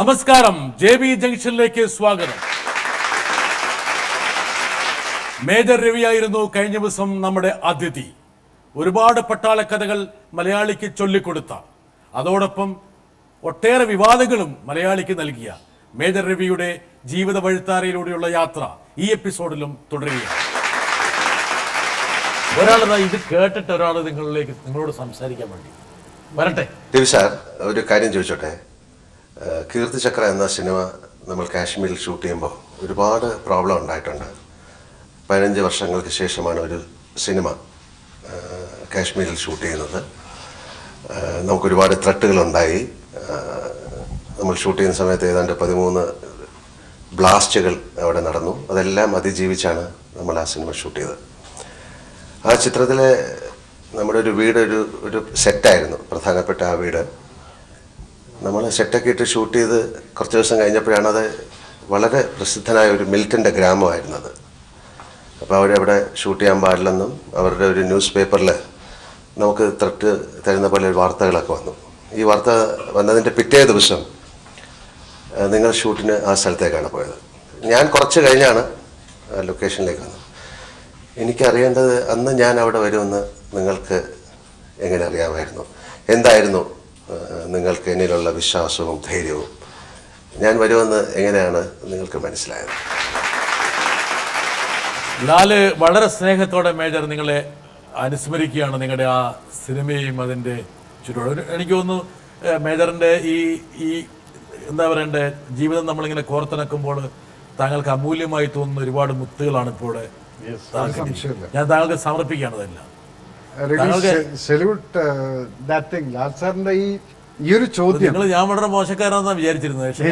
നമസ്കാരം, JB ജംഗ്ഷനിലേക്ക് സ്വാഗതം. Major രവിയായിരുന്നു കഴിഞ്ഞ ദിവസം നമ്മുടെ അതിഥി. ഒരുപാട് പട്ടാള കഥകൾ മലയാളിക്ക് ചൊല്ലിക്കൊടുത്ത, അതോടൊപ്പം ഒട്ടേറെ വിവാദങ്ങളും മലയാളിക്ക് നൽകിയ മേജർ രവിയുടെ ജീവിത വഴിത്താരയിലൂടെയുള്ള യാത്ര ഈ എപ്പിസോഡിലും തുടരുകയാണ്. ഒരാളെന്താ ഇത് കേട്ടിട്ട് ഒരാൾ നിങ്ങളോട് സംസാരിക്കാൻ വേണ്ടി വരട്ടെ. രവി സാർ, ഒരു കാര്യം ചോദിച്ചോട്ടെ. കീർത്തിചക്ര എന്ന സിനിമ നമ്മൾ കാശ്മീരിൽ ഷൂട്ട് ചെയ്യുമ്പോൾ ഒരുപാട് പ്രോബ്ലം ഉണ്ടായിട്ടുണ്ട്. 15 വർഷങ്ങൾക്ക് ശേഷമാണ് ഒരു സിനിമ കാശ്മീരിൽ ഷൂട്ട് ചെയ്യുന്നത്. നമുക്കൊരുപാട് ത്രട്ടുകളുണ്ടായി. നമ്മൾ ഷൂട്ട് ചെയ്യുന്ന സമയത്ത് ഏതാണ്ട് 13 ബ്ലാസ്റ്റുകൾ അവിടെ നടന്നു. അതെല്ലാം അതിജീവിച്ചാണ് നമ്മൾ ആ സിനിമ ഷൂട്ട് ചെയ്തത്. ആ ചിത്രത്തിലെ നമ്മുടെ ഒരു വീട് ഒരു സെറ്റായിരുന്നു, പ്രധാനപ്പെട്ട ആ വീട്. നമ്മൾ സെറ്റൊക്കെ ഇട്ട് ഷൂട്ട് ചെയ്ത് കുറച്ച് ദിവസം കഴിഞ്ഞപ്പോഴാണ് അത് വളരെ പ്രസിദ്ധനായ ഒരു മിൽട്ടൻ്റെ ഗ്രാമമായിരുന്നത്. അപ്പോൾ അവരവിടെ ഷൂട്ട് ചെയ്യാൻ പാടില്ലെന്നും അവരുടെ ഒരു ന്യൂസ് പേപ്പറിൽ നമുക്ക് ത്രട്ട് തരുന്ന പോലെ വാർത്തകളൊക്കെ വന്നു. ഈ വാർത്ത വന്നതിൻ്റെ പിറ്റേ ദിവസം നിങ്ങൾ ഷൂട്ടിന് ആ സ്ഥലത്തേക്കാണ് പോയത്. ഞാൻ കുറച്ച് കഴിഞ്ഞാണ് ലൊക്കേഷനിലേക്ക് വന്നത്. എനിക്കറിയേണ്ടത്, അന്ന് ഞാൻ അവിടെ വരുമെന്ന് നിങ്ങൾക്ക് എങ്ങനെ അറിയാമായിരുന്നു? എന്തായിരുന്നു നിങ്ങൾക്ക് എന്നിലുള്ള വിശ്വാസവും ധൈര്യവും? ഞാൻ വരുമെന്ന് എങ്ങനെയാണ് നിങ്ങൾക്ക് മനസ്സിലായത്? ലാല് വളരെ സ്നേഹത്തോടെ മേജർ നിങ്ങളെ അനുസ്മരിക്കുകയാണ്, നിങ്ങളുടെ ആ സിനിമയും അതിൻ്റെ ചുറ്റോട്. എനിക്ക് തോന്നുന്നു മേജറിൻ്റെ ഈ എന്താ പറയണ്ടേ, ജീവിതം നമ്മളിങ്ങനെ കോർത്തിണക്കുമ്പോൾ താങ്കൾക്ക് അമൂല്യമായി തോന്നുന്ന ഒരുപാട് മുത്തുകളാണ് ഇപ്പോൾ ഞാൻ താങ്കൾക്ക് സമർപ്പിക്കുകയാണ്. അതെല്ലാം ഈ ഒരു ചോദ്യം ഞാൻ വളരെ മോശക്കാരാണെന്നാണ് വിചാരിച്ചിരുന്നത്. പക്ഷേ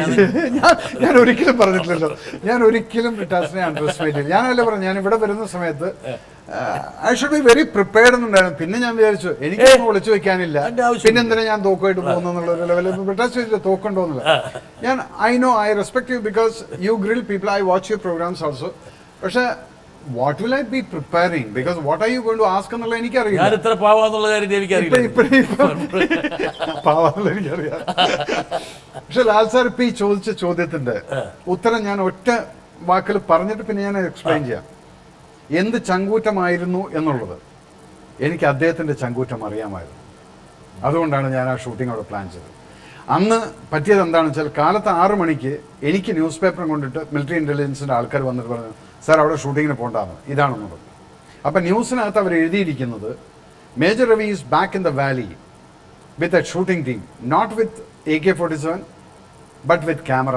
ഞാൻ ഒരിക്കലും പറഞ്ഞിട്ടില്ലല്ലോ. ഞാൻ ഒരിക്കലും ടാസ്കിനെ അണ്ടർസ്റ്റിമേറ്റ് ചെയ്തു. ഞാനല്ലേ പറഞ്ഞു, ഞാൻ ഇവിടെ വരുന്ന സമയത്ത് I should be very prepared എന്നുണ്ടായിരുന്നു. പിന്നെ ഞാൻ വിചാരിച്ചു എനിക്കൊന്നും വിളിച്ചു വെക്കാനില്ല, പിന്നെന്തിനാ ഞാൻ തോക്കുമായിട്ട് പോകുന്നുള്ള ഒരു ലെവലിൽ തോക്കുണ്ടോന്നില്ല. ഞാൻ I respect you because you grill people, I watch your programs also. പക്ഷെ what will I be preparing, because what are you going to ask എന്നുള്ള എനിക്കറിയില്ല. ഞാൻ ഇത്ര പാവാന്നുള്ള കാര്യം എനിക്കറിയില്ല. പക്ഷെ ലാൽ സാർ ഇപ്പൊ ഈ ചോദിച്ച ചോദ്യത്തിന്റെ ഉത്തരം ഞാൻ ഒറ്റ വാക്കിൽ പറഞ്ഞിട്ട് പിന്നെ ഞാൻ എക്സ്പ്ലെയിൻ ചെയ്യാം. എന്ത് ചങ്കൂറ്റമായിരുന്നു എന്നുള്ളത് എനിക്ക് അദ്ദേഹത്തിന്റെ ചങ്കൂറ്റം അറിയാമായിരുന്നു. അതുകൊണ്ടാണ് ഞാൻ ആ ഷൂട്ടിംഗ് അവിടെ പ്ലാൻ ചെയ്തത്. അന്ന് പറ്റിയത് എന്താണെന്ന് വെച്ചാൽ കാലത്ത് 6 മണിക്ക് എനിക്ക് ന്യൂസ് പേപ്പറും കൊണ്ടിട്ട് മിലിറ്ററി ഇന്റലിജൻസിന്റെ ആൾക്കാർ വന്നിട്ട് പറഞ്ഞു, സാർ അവിടെ ഷൂട്ടിങ്ങിന് പോകണ്ടാന്ന്, ഇതാണെന്ന് പറഞ്ഞു. അപ്പം ന്യൂസിനകത്ത് അവർ എഴുതിയിരിക്കുന്നത് Major Ravi is back in the valley with a shooting team, not with AK-47 but with camera.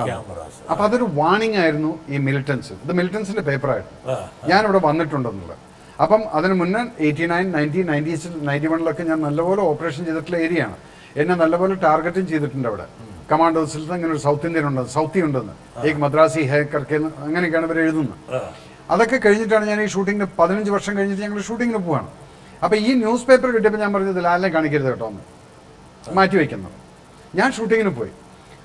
അപ്പം അതൊരു വാണിംഗ് ആയിരുന്നു ഈ മിലിറ്റൻസ്. ഇത് മിലിറ്റൻസിന്റെ പേപ്പറായിരുന്നു, ഞാനിവിടെ വന്നിട്ടുണ്ടെന്നുള്ളത്. അപ്പം അതിന് മുന്നേ 89, 90, 90s, 91 ഞാൻ നല്ലപോലെ ഓപ്പറേഷൻ ചെയ്തിട്ടുള്ള ഏരിയയാണ്. എന്നെ നല്ലപോലെ ടാർഗറ്റും ചെയ്തിട്ടുണ്ട് അവിടെ. കമാൻഡോസിൽ ഇങ്ങനെ ഒരു സൗത്ത് ഇന്ത്യൻ ഉണ്ട്, സൗത്തി ഉണ്ടെന്ന്, ഏക് മദ്രാസി ഹേ കർക്കെന്ന് അങ്ങനെയൊക്കെയാണ് ഇവർ എഴുതുന്നത്. അതൊക്കെ കഴിഞ്ഞിട്ടാണ് ഞാൻ ഈ ഷൂട്ടിങ്ങിന് 15 വർഷം കഴിഞ്ഞിട്ട് ഞങ്ങൾ ഷൂട്ടിങ്ങിന് പോവാണ്. അപ്പം ഈ ന്യൂസ് പേപ്പർ കിട്ടിയപ്പോൾ ഞാൻ പറഞ്ഞത് ലാലിനെ കാണിക്കരുത് കേട്ടോ എന്ന് മാറ്റി വയ്ക്കുന്നത്. ഞാൻ ഷൂട്ടിങ്ങിന് പോയി.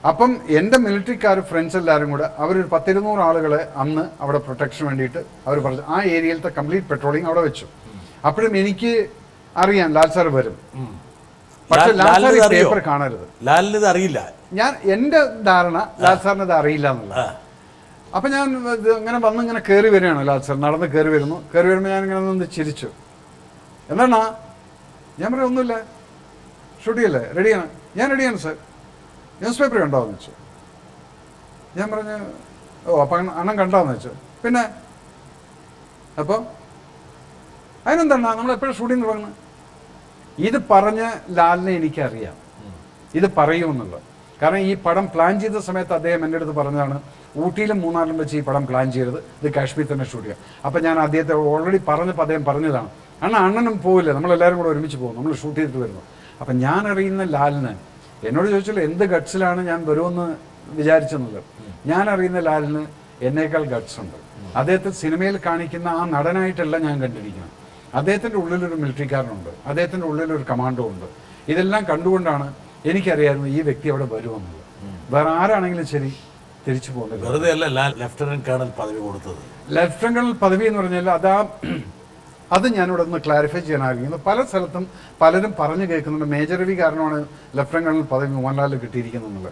അപ്പം എൻ്റെ മിലിറ്ററിക്കാർ ഫ്രണ്ട്സ് എല്ലാവരും കൂടെ അവരൊരു 10-200 ആളുകളെ അന്ന് അവിടെ പ്രൊട്ടക്ഷൻ വേണ്ടിയിട്ട് അവർ പറഞ്ഞു ആ ഏരിയയിലത്തെ കംപ്ലീറ്റ് പെട്രോളിങ് അവിടെ വെച്ചു. അപ്പോഴും എനിക്ക് അറിയാം ലാൽ സാർ വരും, പക്ഷെ ലാൽ സാർ ഈ പേപ്പർ കാണരുത്. ലാലിന് അറിയില്ല. ഞാൻ എൻ്റെ ധാരണ ലാൽ സാറിന് ഇത് അറിയില്ല എന്നുള്ളത്. അപ്പൊ ഞാൻ ഇങ്ങനെ വന്ന് ഇങ്ങനെ കയറി വരികയാണ്. ലാൽ സാർ നടന്ന് കയറി വരുമ്പോൾ ഞാൻ ഇങ്ങനെ നിന്ന് ചിരിച്ചു. എന്താണ് ഞാൻ പറയാം, ഒന്നുമില്ല, ഷൂട്ട് ചെയ്യല്ലേ, റെഡിയാണ്, ഞാൻ റെഡിയാണ് സാർ, ന്യൂസ് പേപ്പർ കണ്ടോന്ന് വെച്ചു. ഞാൻ പറഞ്ഞു, ഓ അപ്പം അണ്ണൻ കണ്ടോന്ന് വെച്ചു. പിന്നെ അപ്പോൾ അതിനെന്താണ് നമ്മൾ എപ്പോഴും ഷൂട്ടിങ് തുടങ്ങുന്നത്? ഇത് പറഞ്ഞ ലാലിനെ എനിക്കറിയാം ഇത് പറയുമെന്നുള്ളത്. കാരണം ഈ പടം പ്ലാൻ ചെയ്ത സമയത്ത് അദ്ദേഹം എൻ്റെ അടുത്ത് പറഞ്ഞതാണ്, ഊട്ടിയിലും മൂന്നാറിലും വെച്ച് ഈ പടം പ്ലാൻ ചെയ്തത്, ഇത് കാശ്മീർ തന്നെ ഷൂട്ട് ചെയ്യാം. അപ്പം ഞാൻ അദ്ദേഹത്തെ ഓൾറെഡി പറഞ്ഞപ്പോൾ അദ്ദേഹം പറഞ്ഞതാണ്, അണ്ണനും പോവില്ല, നമ്മളെല്ലാവരും കൂടെ ഒരുമിച്ച് പോകും, നമ്മൾ ഷൂട്ട് ചെയ്തിട്ട് വരുന്നു. അപ്പം ഞാൻ അറിയുന്ന ലാലിന് എന്നോട് ചോദിച്ചാൽ എന്ത് ഗട്ട്സിലാണ് ഞാൻ വരുമെന്ന് വിചാരിച്ചെന്നുള്ളത്. ഞാൻ അറിയുന്ന ലാലിന് എന്നേക്കാൾ ഗട്ട്സ് ഉണ്ട്. അദ്ദേഹത്തെ സിനിമയിൽ കാണിക്കുന്ന ആ നടനായിട്ടല്ല ഞാൻ കണ്ടിരിക്കുന്നത്. അദ്ദേഹത്തിൻ്റെ ഉള്ളിലൊരു മിലിറ്ററിക്കാരനുണ്ട്, അദ്ദേഹത്തിൻ്റെ ഉള്ളിലൊരു കമാൻഡോ ഉണ്ട്. ഇതെല്ലാം കണ്ടുകൊണ്ടാണ് എനിക്കറിയായിരുന്നു ഈ വ്യക്തി അവിടെ വരുമെന്നുള്ളത്. വേറെ ആരാണെങ്കിലും ശരി തിരിച്ചു പോകുന്നത്. വെറുതെ അല്ല ലെഫ്റ്റനന്റ് കേണൽ പദവി കൊടുത്തത്. ലെഫ്റ്റനന്റ് കേണൽ പദവി എന്ന് പറഞ്ഞാൽ അത് ഞാനിവിടെ ഒന്ന് ക്ലാരിഫൈ ചെയ്യാൻ ആഗ്രഹിക്കുന്നു. പല സ്ഥലത്തും പലരും പറഞ്ഞു കേൾക്കുന്നുണ്ട് മേജർ രവി കാരണമാണ് ലെഫ്റ്റനന്റ് കേണൽ പദവി മോഹൻലാലിന് കിട്ടിയിരിക്കുന്നത്.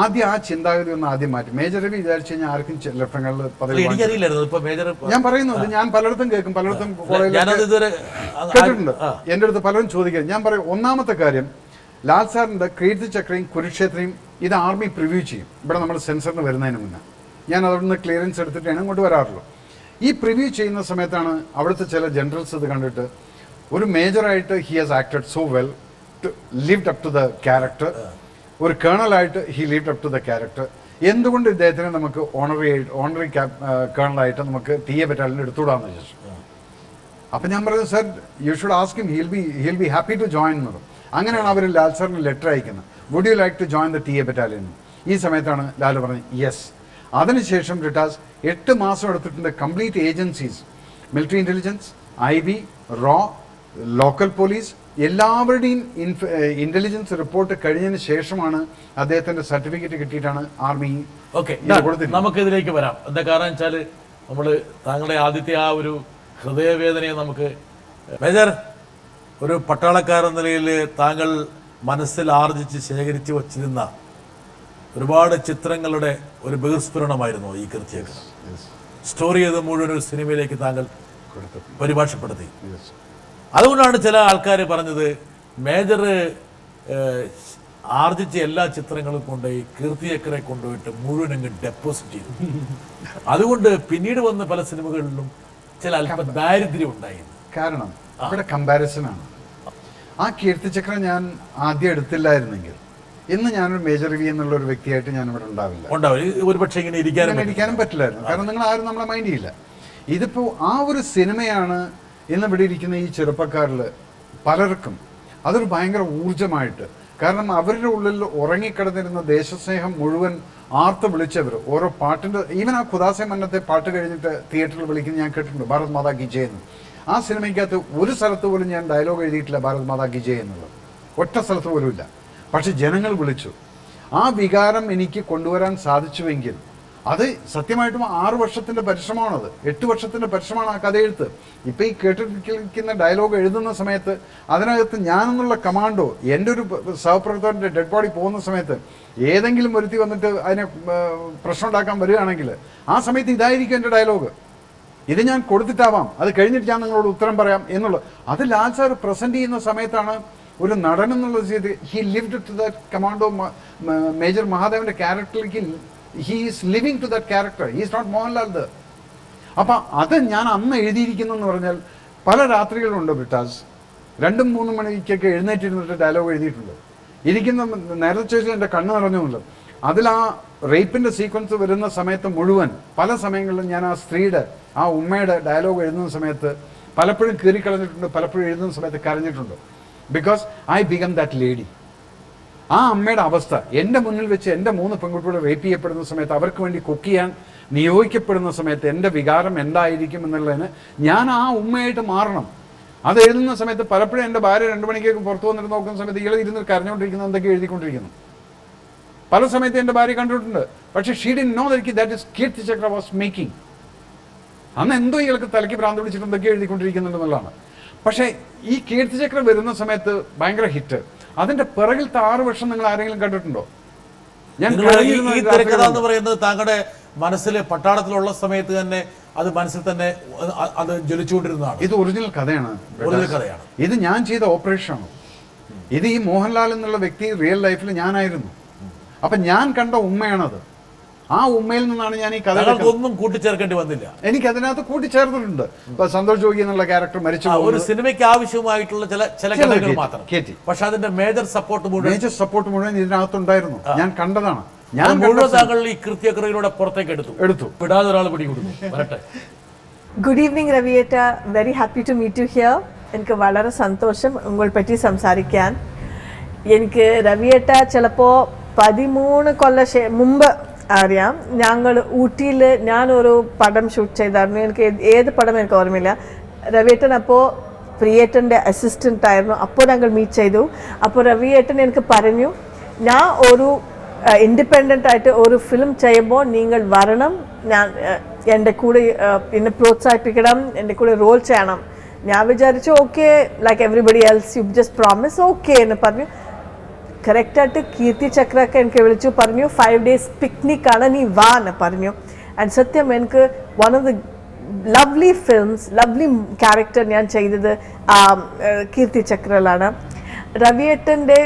ആദ്യം ആ ചിന്താഗതി ഒന്ന് ആദ്യം മാറ്റി. മേജർ രവി വിചാരിച്ചു കഴിഞ്ഞാൽ ആർക്കും ലഫ്റ്റനങ്ങളിൽ പദവി എനിക്കറിയില്ലായിരുന്നു ഇപ്പൊ മേജർ ഞാൻ പറയുന്നത് ഞാൻ പലയിടത്തും കേൾക്കും, പലയിടത്തും ഞാനത് ഇതുവരെ കേട്ടിട്ടുണ്ട്. എൻ്റെ അടുത്ത് പലരും ചോദിക്കുക. ഞാൻ പറയും ഒന്നാമത്തെ കാര്യം, ലാൽ സാറിൻ്റെ കീർത്തിചക്രയും കുരുക്ഷേത്രയും ഇത് ആർമി പ്രിവ്യൂ ചെയ്യും ഇവിടെ നമ്മൾ സെൻസറിന് വരുന്നതിന് മുന്നേ. ഞാൻ അവിടുന്ന് ക്ലിയറൻസ് എടുത്തിട്ടാണ് ഇങ്ങോട്ട് വരാറുള്ളൂ. ഈ പ്രിവ്യൂ ചെയ്യുന്ന സമയത്താണ് അവിടുത്തെ ചില ജനറൽസ് ഇത് കണ്ടിട്ട് ഒരു മേജറായിട്ട് he has acted so well, lived up to the character. ഒരു കേണലായിട്ട് he lived up to the character. എന്തുകൊണ്ട് ഇദ്ദേഹത്തിനെ നമുക്ക് ഓണറി കേണലായിട്ട് നമുക്ക് ടി എ ബറ്റാലിയൻ എടുത്തുകൂടാന്ന് ചോദിച്ചു. അപ്പം ഞാൻ പറഞ്ഞു sir you should ask him, he'll be happy to join എന്നത്. അങ്ങനെയാണ് അവർ ലാൽ സാറിന് ലെറ്റർ അയക്കുന്നത്, would you like to join the T A battalion. ഈ സമയത്താണ് ലാൽ പറഞ്ഞത് യെസ്. അതിനുശേഷം റിട്ടാസ് 8 മാസം എടുത്തിട്ടുണ്ട്. Complete agencies, military intelligence, IB, റോ, ലോക്കൽ പോലീസ് എല്ലാവരുടെയും ഇൻ്റലിജൻസ് റിപ്പോർട്ട് കഴിഞ്ഞതിന് ശേഷമാണ് അദ്ദേഹത്തിൻ്റെ സർട്ടിഫിക്കറ്റ് കിട്ടിയിട്ടാണ് ആർമി കൊടുത്തിട്ടുള്ളത്. നമുക്കിതിലേക്ക് വരാം. എന്താ കാരണം വെച്ചാൽ നമ്മൾ താങ്കളുടെ ആദ്യത്തെ ആ ഒരു ഹൃദയവേദനയെ നമുക്ക് മേജർ ഒരു പട്ടാളക്കാരെന്ന നിലയിൽ താങ്കൾ മനസ്സിൽ ആർജിച്ച് ശേഖരിച്ച് വച്ചിരുന്ന ഒരുപാട് ചിത്രങ്ങളുടെ ഒരു ബഹിസ്ഫുരണമായിരുന്നു ഈ കീർത്തിചക്ര. സ്റ്റോറി ചെയ്ത് മുഴുവൻ ഒരു സിനിമയിലേക്ക് താങ്കൾ പരിഭാഷപ്പെടുത്തി. അതുകൊണ്ടാണ് ചില ആൾക്കാർ പറഞ്ഞത് മേജർ ആർജിച്ച എല്ലാ ചിത്രങ്ങളും കൊണ്ടുപോയി കീർത്തിചക്രയെ കൊണ്ടുപോയിട്ട് മുഴുവൻ അങ്ങ് ഡെപ്പോസിറ്റ് ചെയ്തു. അതുകൊണ്ട് പിന്നീട് വന്ന പല സിനിമകളിലും ചില അല്പം ദാരിദ്ര്യം ഉണ്ടായിരുന്നു. കാരണം അവിടെ കമ്പാരിസനാണ്. ആ കീർത്തിചക്ര ഞാൻ ആദ്യം എടുത്തില്ലായിരുന്നെങ്കിൽ ഇന്ന് ഞാനൊരു മേജർ രവി എന്നുള്ള ഒരു വ്യക്തിയായിട്ട് ഞാൻ ഇവിടെ ഉണ്ടാവില്ല. ഒരു പക്ഷേ ഇങ്ങനെ ഇരിക്കാനും പറ്റില്ലായിരുന്നു. കാരണം നിങ്ങൾ ആരും നമ്മളെ മൈൻഡ് ചെയ്യില്ല. ഇതിപ്പോൾ ആ ഒരു സിനിമയാണ് ഇന്ന് ഇവിടെ ഇരിക്കുന്ന ഈ ചെറുപ്പക്കാരിൽ പലർക്കും അതൊരു ഭയങ്കര ഊർജമായിട്ട്. കാരണം അവരുടെ ഉള്ളിൽ ഉറങ്ങിക്കിടന്നിരുന്ന ദേശസ്നേഹം മുഴുവൻ ആർത്ത് വിളിച്ചവർ ഓരോ പാട്ടിൻ്റെ, ഈവൻ ആ ഖുദാസെ മന്നത്തെ പാട്ട് കഴിഞ്ഞിട്ട് തിയേറ്ററിൽ വിളിക്കുന്നത് ഞാൻ കേട്ടിട്ടുണ്ട്, ഭാരത് മാതാ കി ജയ് എന്ന്. ആ സിനിമയ്ക്കകത്ത് ഒരു സ്ഥലത്ത് പോലും ഞാൻ ഡയലോഗ് എഴുതിയിട്ടില്ല ഭാരത് മാതാ കി ജയ് എന്നുള്ളത്, ഒറ്റ സ്ഥലത്ത് പോലും ഇല്ല. പക്ഷെ ജനങ്ങൾ വിളിച്ചു. ആ വികാരം എനിക്ക് കൊണ്ടുവരാൻ സാധിച്ചുവെങ്കിൽ അത് സത്യമായിട്ടും 6 വർഷത്തിൻ്റെ പരിശ്രമമാണത്, 8 വർഷത്തിൻ്റെ പരിശ്രമമാണ് ആ കഥയെഴുത്ത്. ഇപ്പം ഈ കേട്ടിരിക്കുന്ന ഡയലോഗ് എഴുതുന്ന സമയത്ത് അതിനകത്ത് ഞാനെന്നുള്ള കമാൻഡോ എൻ്റെ ഒരു സഹപ്രവർത്തകൻ്റെ ഡെഡ് ബോഡി പോകുന്ന സമയത്ത് ഏതെങ്കിലും ഒരുത്തി വന്നിട്ട് അതിനെ പ്രശ്നം ഉണ്ടാക്കാൻ വരികയാണെങ്കിൽ ആ സമയത്ത് ഇതായിരിക്കും എൻ്റെ ഡയലോഗ്. ഇത് ഞാൻ കൊടുത്തിട്ടാവാം, അത് കഴിഞ്ഞിട്ട് ഞാൻ നിങ്ങളോട് ഉത്തരം പറയാം എന്നുള്ളത്. അത് ലാൽ സാർ പ്രസൻറ്റ് ചെയ്യുന്ന സമയത്താണ് ഒരു നടൻ എന്നുള്ള രീതി he lived to that commando major മഹാദേവൻ്റെ ക്യാരക്ടറിലേക്ക് he is living to that character. He is not Mohanlal the. അപ്പം അത് ഞാൻ അന്ന് എഴുതിയിരിക്കുന്നതെന്ന് പറഞ്ഞാൽ പല രാത്രികളുണ്ട് ബ്രിട്ടാസ് 2-3 മണിക്കൊക്കെ എഴുന്നേറ്റിരുന്നിട്ട് ഡയലോഗ് എഴുതിയിട്ടുണ്ട്. ഇരിക്കുന്ന നേരത്തെ ചോദിച്ചാൽ എൻ്റെ കണ്ണ് നിറഞ്ഞുണ്ട്. അതിൽ ആ റേപ്പിൻ്റെ സീക്വൻസ് വരുന്ന സമയത്ത് മുഴുവൻ പല സമയങ്ങളിലും ഞാൻ ആ സ്ത്രീയുടെ ആ ഉമ്മയുടെ ഡയലോഗ് എഴുതുന്ന സമയത്ത് പലപ്പോഴും കീറിക്കളഞ്ഞിട്ടുണ്ട്, പലപ്പോഴും എഴുതുന്ന സമയത്ത് കരഞ്ഞിട്ടുണ്ട്. Because I become that lady. ആ അമ്മയുടെ അവസ്ഥ എൻ്റെ മുന്നിൽ വെച്ച് എൻ്റെ 3 പെൺകുട്ടികൾ റേപ്പ് ചെയ്യപ്പെടുന്ന സമയത്ത് അവർക്ക് വേണ്ടി കുക്ക് ചെയ്യാൻ നിയോഗിക്കപ്പെടുന്ന സമയത്ത് എൻ്റെ വികാരം എന്തായിരിക്കും എന്നുള്ളതിന് ഞാൻ ആ ഉമ്മയായിട്ട് മാറണം. അത് എഴുതുന്ന സമയത്ത് പലപ്പോഴും എൻ്റെ ഭാര്യ 2 മണിക്കൊക്കെ പുറത്തു വന്നിട്ട് നോക്കുന്ന സമയത്ത് ഇയാൾ ഇരുന്ന് കരഞ്ഞുകൊണ്ടിരിക്കുന്നത് എന്തൊക്കെ എഴുതിക്കൊണ്ടിരിക്കുന്നു. പല സമയത്ത് എൻ്റെ ഭാര്യ കണ്ടിട്ടുണ്ട്. പക്ഷേ she didn't know that is Keerthichakra was making. അന്ന് എന്തോ ഇയാൾക്ക് തലയ്ക്ക് ഭ്രാന്ത് പിടിച്ചിട്ട് എന്തൊക്കെ എഴുതിക്കൊണ്ടിരിക്കുന്നുണ്ടെന്നുള്ളതാണ്. പക്ഷേ ഈ കീർത്തിചക്ര വരുന്ന സമയത്ത് ഭയങ്കര ഹിറ്റ്. അതിന്റെ പിറകിലത്തെ 6 വർഷം നിങ്ങൾ ആരെങ്കിലും കണ്ടിട്ടുണ്ടോ? ഞാൻ ഈ തിരക്കഥ എന്ന് പറയുന്നത് താങ്കളുടെ മനസ്സിൽ പട്ടാളത്തിലുള്ള സമയത്ത് തന്നെ അത് മനസ്സിൽ തന്നെ അത് ജ്വലിച്ചുകൊണ്ടിരുന്നതാണ്. ഇത് ഒറിജിനൽ കഥയാണ്. ഇത് ഞാൻ ചെയ്ത ഓപ്പറേഷനാണ്. ഇത് ഈ മോഹൻലാൽ എന്നുള്ള വ്യക്തി റിയൽ ലൈഫിൽ ഞാനായിരുന്നു. അപ്പൊ ഞാൻ കണ്ട ഉമ്മയാണത്. ആ ഉമ്മയിൽ നിന്നാണ് ഞാൻ ഈ കഥ ഒന്നും കൂട്ടിച്ചേർക്കേണ്ടി വന്നില്ല. എനിക്ക് അതിനകത്ത് കൂട്ടിച്ചേർത്തിട്ടുണ്ട്. ഇപ്പൊ സന്തോഷ് ജോഗി എന്നുള്ള ക്യാരക്ടർ മരിച്ചു ഒരു സിനിമയ്ക്ക് ആവശ്യമായിട്ടുള്ള ചില ഘടകങ്ങൾ മാത്രം കേറ്റി. പക്ഷെ അതിന്റെ മേജർ സപ്പോർട്ട് മുഴുവൻ ഇതിനകത്തുണ്ടായിരുന്നു. ഞാൻ കണ്ടതാണ്. ഞാൻ മുഴുവൻ താങ്കൾ ഈ കൃത്യക്രിയയിലൂടെ പുറത്തേക്ക് എടുത്തു വിടാതെ ഒരാൾ പിടികൂടുന്നു. വരട്ടെ. ഗുഡ് ഈവനിങ് രവിയേട്ട, very happy to meet you here. എനിക്ക് വളരെ സന്തോഷം ഉങ്ങളെ പറ്റി സംസാരിക്കാൻ. എനിക്ക് രവിയേട്ട ചിലപ്പോൾ 13 കൊല്ലം മുമ്പ് അറിയാം. ഞങ്ങൾ ഊട്ടിയിൽ ഞാനൊരു പടം ഷൂട്ട് ചെയ്തായിരുന്നു. എനിക്ക് ഏത് പടം എനിക്ക് ഓർമ്മയില്ല. രവിയേട്ടൻ അപ്പോൾ പ്രിയേട്ടൻ്റെ അസിസ്റ്റൻ്റ് ആയിരുന്നു. അപ്പോൾ ഞങ്ങൾ മീറ്റ് ചെയ്തു. അപ്പോൾ രവിയേട്ടൻ എനിക്ക് പറഞ്ഞു, ഞാൻ ഒരു ഇൻഡിപെൻഡൻ്റ് ആയിട്ട് ഒരു ഫിലിം ചെയ്യുമ്പോൾ നിങ്ങൾ വരണം, ഞാൻ എൻ്റെ കൂടെ എന്നെ പ്രോത്സാഹിപ്പിക്കണം, എൻ്റെ കൂടെ റോൾ ചെയ്യണം. ഞാൻ വിചാരിച്ചു okay, like everybody else you just promise okay എന്ന് പറഞ്ഞു. കറക്റ്റായിട്ട് കീർത്തി ചക്രൊക്കെ എനിക്ക് വിളിച്ചു പറഞ്ഞു 5 days പിക്നിക്കാണ്, നീ വാ എന്ന് പറഞ്ഞു. ആൻഡ് സത്യം എനിക്ക് one of the lovely films, lovely character ഞാൻ ചെയ്തത് കീർത്തി ചക്രയിലാണ്. രവിയേട്ടൻ്റെ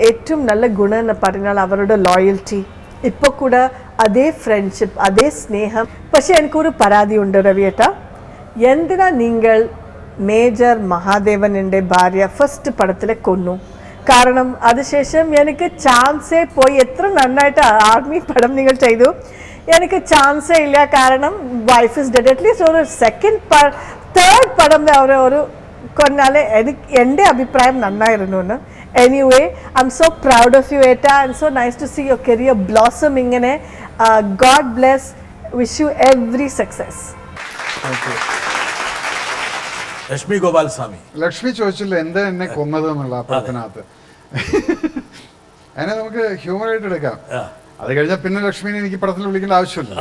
ഏറ്റവും നല്ല ഗുണം എന്ന് പറഞ്ഞാൽ അവരുടെ ലോയൽറ്റി. ഇപ്പോൾ കൂടെ അതേ ഫ്രണ്ട്ഷിപ്പ്, അതേ സ്നേഹം. പക്ഷെ എനിക്കൊരു പരാതിയുണ്ട് രവിയേട്ട, എന്തിനാ നിങ്ങൾ മേജർ മഹാദേവൻ്റെ ഭാര്യ ഫസ്റ്റ് പടത്തിൽ കൊന്നു? കാരണം അതിനുശേഷം എനിക്ക് ചാൻസേ പോയി. എത്ര നന്നായിട്ട് ആർമി പടം നിങ്ങൾ ചെയ്തു, എനിക്ക് ചാൻസേ ഇല്ല. കാരണം വൈഫ് ഇസ് ഡെഡ്. അറ്റ്ലീസ്റ്റ് ഒരു തേർഡ് പടം ഒരു കൊന്നാലെ എൻ്റെ അഭിപ്രായം നന്നായിരുന്നു എന്ന്. Anyway, I am so proud of you ഏട്ട, and so nice to see your career blossom ഇങ്ങനെ. God bless, wish you every success. Lakshmi Gopalaswamy. Lakshmi ചോദിച്ചില്ല എന്താ എന്നെ കൊന്നത് എന്നുള്ള ആ പടത്തിനകത്ത്. അതിനെ നമുക്ക് ഹ്യൂമറായിട്ട് എടുക്കാം. അത് കഴിഞ്ഞാൽ പിന്നെ ലക്ഷ്മിനെ എനിക്ക് പടത്തിൽ വിളിക്കേണ്ട ആവശ്യമില്ല.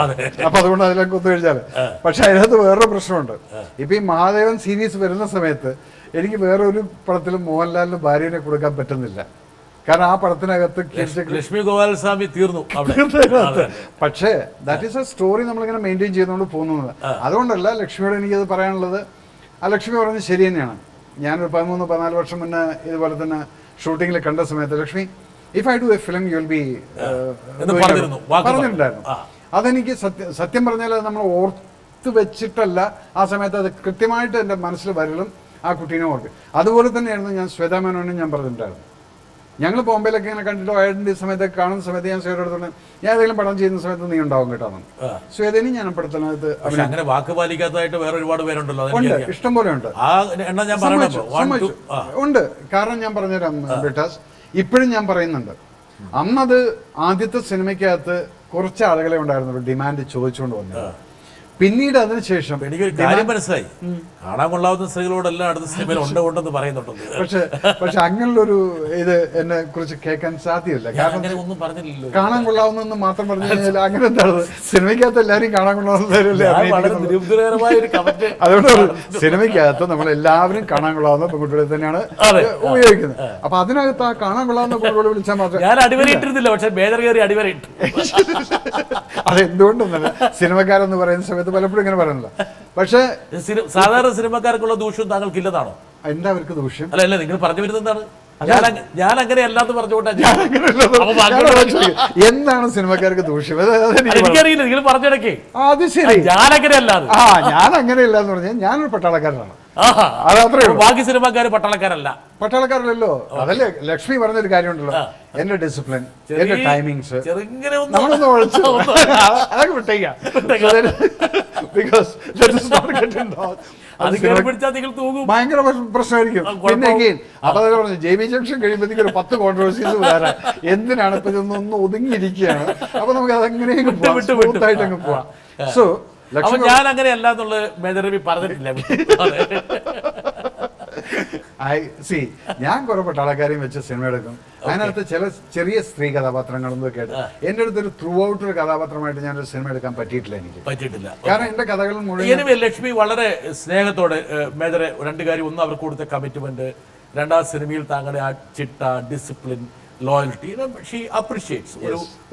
അപ്പൊ അതുകൊണ്ട് അതിലേക്ക് ഒത്തു കഴിഞ്ഞാൽ. പക്ഷെ അതിനകത്ത് വേറൊരു പ്രശ്നമുണ്ട്. ഇപ്പൊ ഈ മഹാദേവൻ സീരീസ് വരുന്ന സമയത്ത് എനിക്ക് വേറൊരു പടത്തിലും മോഹൻലാലിന് ഭാര്യനെ കൊടുക്കാൻ പറ്റുന്നില്ല. കാരണം ആ പടത്തിനകത്ത് ലക്ഷ്മി ഗോപാൽ സ്വാമി തീർന്നു. പക്ഷേ ദാറ്റ് ഈസ് എ സ്റ്റോറി നമ്മളിങ്ങനെ മെയിൻറ്റെയിൻ ചെയ്തുകൊണ്ട് പോകുന്നത്. അതുകൊണ്ടല്ല ലക്ഷ്മിയോട് എനിക്കത് പറയാനുള്ളത്. ആ ലക്ഷ്മി പറഞ്ഞത് ശരി തന്നെയാണ്. ഞാനൊരു 13-14 വർഷം മുന്നേ ഇതുപോലെ തന്നെ ഷൂട്ടിങ്ങിൽ കണ്ട സമയത്ത് Lakshmi, if I do A film you will be പറഞ്ഞിട്ടുണ്ടായിരുന്നു. അതെനിക്ക് സത്യം പറഞ്ഞാൽ അത് നമ്മൾ ഓർത്ത് വെച്ചിട്ടല്ല, ആ സമയത്ത് അത് കൃത്യമായിട്ട് എൻ്റെ മനസ്സിൽ വരലും ആ കുട്ടീനെ ഓർക്കും. അതുപോലെ തന്നെയായിരുന്നു ഞാൻ ശ്വേതാ മേനോനും ഞാൻ പറഞ്ഞിട്ടുണ്ടായിരുന്നു. ഞങ്ങൾ ബോംബെയിലൊക്കെ ഇങ്ങനെ കണ്ടിട്ടോ ഐഡന്റി സമയത്തൊക്കെ കാണുന്ന സമയത്ത് ഞാൻ ശ്വേതയോട് ഞാൻ ഏതെങ്കിലും പടം ചെയ്യുന്ന സമയത്ത് നീ ഉണ്ടാവും കേട്ടോ. ശ്വേതനും ഞാൻ പടത്തിനകത്ത് അങ്ങനെ വാക്ക് പാലിക്കാത്തതായിട്ട് വേറെ ഒരുപാട് പേരുണ്ടല്ലോ. ഉണ്ട്, ഇഷ്ടം പോലെ ഉണ്ട്. ഉണ്ട്. കാരണം ഞാൻ പറഞ്ഞുതരാം ബ്രിട്ടാസ്, ഇപ്പോഴും ഞാൻ പറയുന്നുണ്ട്, അന്നത് ആദ്യത്തെ സിനിമയ്ക്കകത്ത് കുറച്ച് ആളുകളെ ഉണ്ടായിരുന്നു ഡിമാൻഡ് ചോദിച്ചുകൊണ്ട് വന്നത്. പിന്നീട് അതിനുശേഷം എനിക്കൊരു കാര്യം മനസ്സിലായി, കാണാൻ കൊള്ളാവുന്ന സ്ത്രീകളോടെല്ലാം അടുത്ത സിനിമയിൽ ഉണ്ടെന്ന് പറയുന്നുണ്ട്. പക്ഷെ അങ്ങനെയുള്ളൊരു ഇത് എന്നെ കുറിച്ച് കേൾക്കാൻ സാധ്യമല്ല. കാരണം ഒന്നും പറഞ്ഞില്ലല്ലോ. കാണാൻ കൊള്ളാവുന്നെന്ന് മാത്രം പറഞ്ഞു കഴിഞ്ഞാൽ അങ്ങനെ എന്താണ് സിനിമയ്ക്കകത്ത് എല്ലാവരും കാണാൻ കൊള്ളാവുന്നവരല്ലേ. അതുകൊണ്ട് സിനിമയ്ക്കകത്ത് നമ്മൾ എല്ലാവരും കാണാൻ കൊള്ളാവുന്ന പെൺകുട്ടികളെ തന്നെയാണ് ഉപയോഗിക്കുന്നത്. അപ്പൊ അതിനകത്ത് ആ കാണാൻ കൊള്ളാവുന്ന പെൺകുട്ടികളെ വിളിച്ചാൽ മാത്രമേ. ഞാൻ അടിവരയിട്ടിരുന്നില്ല, പക്ഷെ മേജർ കയറി അടിവരയിട്ടു. അതെന്തുകൊണ്ടെന്നല്ല, സിനിമക്കാരെന്ന് പറയുന്ന സമയത്ത് പലപ്പോഴും ഇങ്ങനെ പറയുന്നില്ല. പക്ഷേ സാധാരണ സിനിമക്കാർക്കുള്ള ദൂഷ്യം താങ്കൾക്ക് ഇല്ലതാണോ? എന്താ അവർക്ക് ദൂഷ്യം? അല്ല നിങ്ങൾ പറഞ്ഞു വരുന്നത് എന്താണ്? ഞാൻ അങ്ങനെ അല്ലാന്ന് പറഞ്ഞുകൊണ്ടാണ്. എന്താണ് സിനിമക്കാർക്ക് ദൂഷ്യം? എനിക്കറിയില്ല, നിങ്ങൾ പറഞ്ഞിടക്കേ. അത് ശരി, ഞാനങ്ങനെ അല്ലാതെ. ഞാൻ അങ്ങനെയല്ല എന്ന് പറഞ്ഞാൽ ഞാനൊരു പട്ടാളക്കാരനാണ്. ബാക്കി സിനിമക്കാര് പട്ടാളക്കാരല്ല. പട്ടാളക്കാരല്ലോ. അതല്ലേ ലക്ഷ്മി പറഞ്ഞൊരു കാര്യമുണ്ടല്ലോ, എന്റെ ഡിസിപ്ലിൻ, എന്റെ ടൈമിങ്സ് നമ്മളൊന്ന് ഒഴിച്ചു അതൊക്കെ വിട്ടേക്കാം. ഭയങ്കര പ്രശ്നമായിരിക്കും. പിന്നെ അപ്പൊ അതൊക്കെ പറഞ്ഞു JB ജംഗ്ഷൻ കഴിയുമ്പോഴത്തേക്ക് ഒരു 10 കോൺട്രവേഴ്സീസ് വരാൻ. എന്തിനാണ് ഇപ്പൊ ഇതൊന്നും ഒതുങ്ങിയിരിക്കുകയാണ്. അപ്പൊ നമുക്ക് അതെങ്ങനെയെങ്കിലും സ്മൂത്തായിട്ട് അങ്ങ് പോവാം. സോ ഞാൻ അങ്ങനെ അല്ല എന്നുള്ളത് മേജർ രവി പറഞ്ഞിട്ടില്ല. ഞാൻ കുറെ പട്ടാളക്കാരെയും വെച്ച് സിനിമ എടുക്കും. അതിനകത്ത് ചില ചെറിയ സ്ത്രീ കഥാപാത്രങ്ങളൊന്നും കേട്ട് എന്റെ അടുത്തൊരു ത്രൂ ഔട്ട് ഒരു കഥാപാത്രമായിട്ട് ഞാനൊരു സിനിമ എടുക്കാൻ പറ്റിയിട്ടില്ല. കാരണം എന്റെ കഥകൾ മുഴുവൻ. ലക്ഷ്മി വളരെ സ്നേഹത്തോടെ മേജറെ 2 കാര്യം. ഒന്ന്, അവർക്ക് കൊടുത്ത കമ്മിറ്റ്മെന്റ്. 2ാം സിനിമയിൽ താങ്കളുടെ ആ ചിട്ട, ഡിസിപ്ലിൻ, ലോയൽറ്റി ഷീ അപ്രിഷിയേറ്റ്സ്.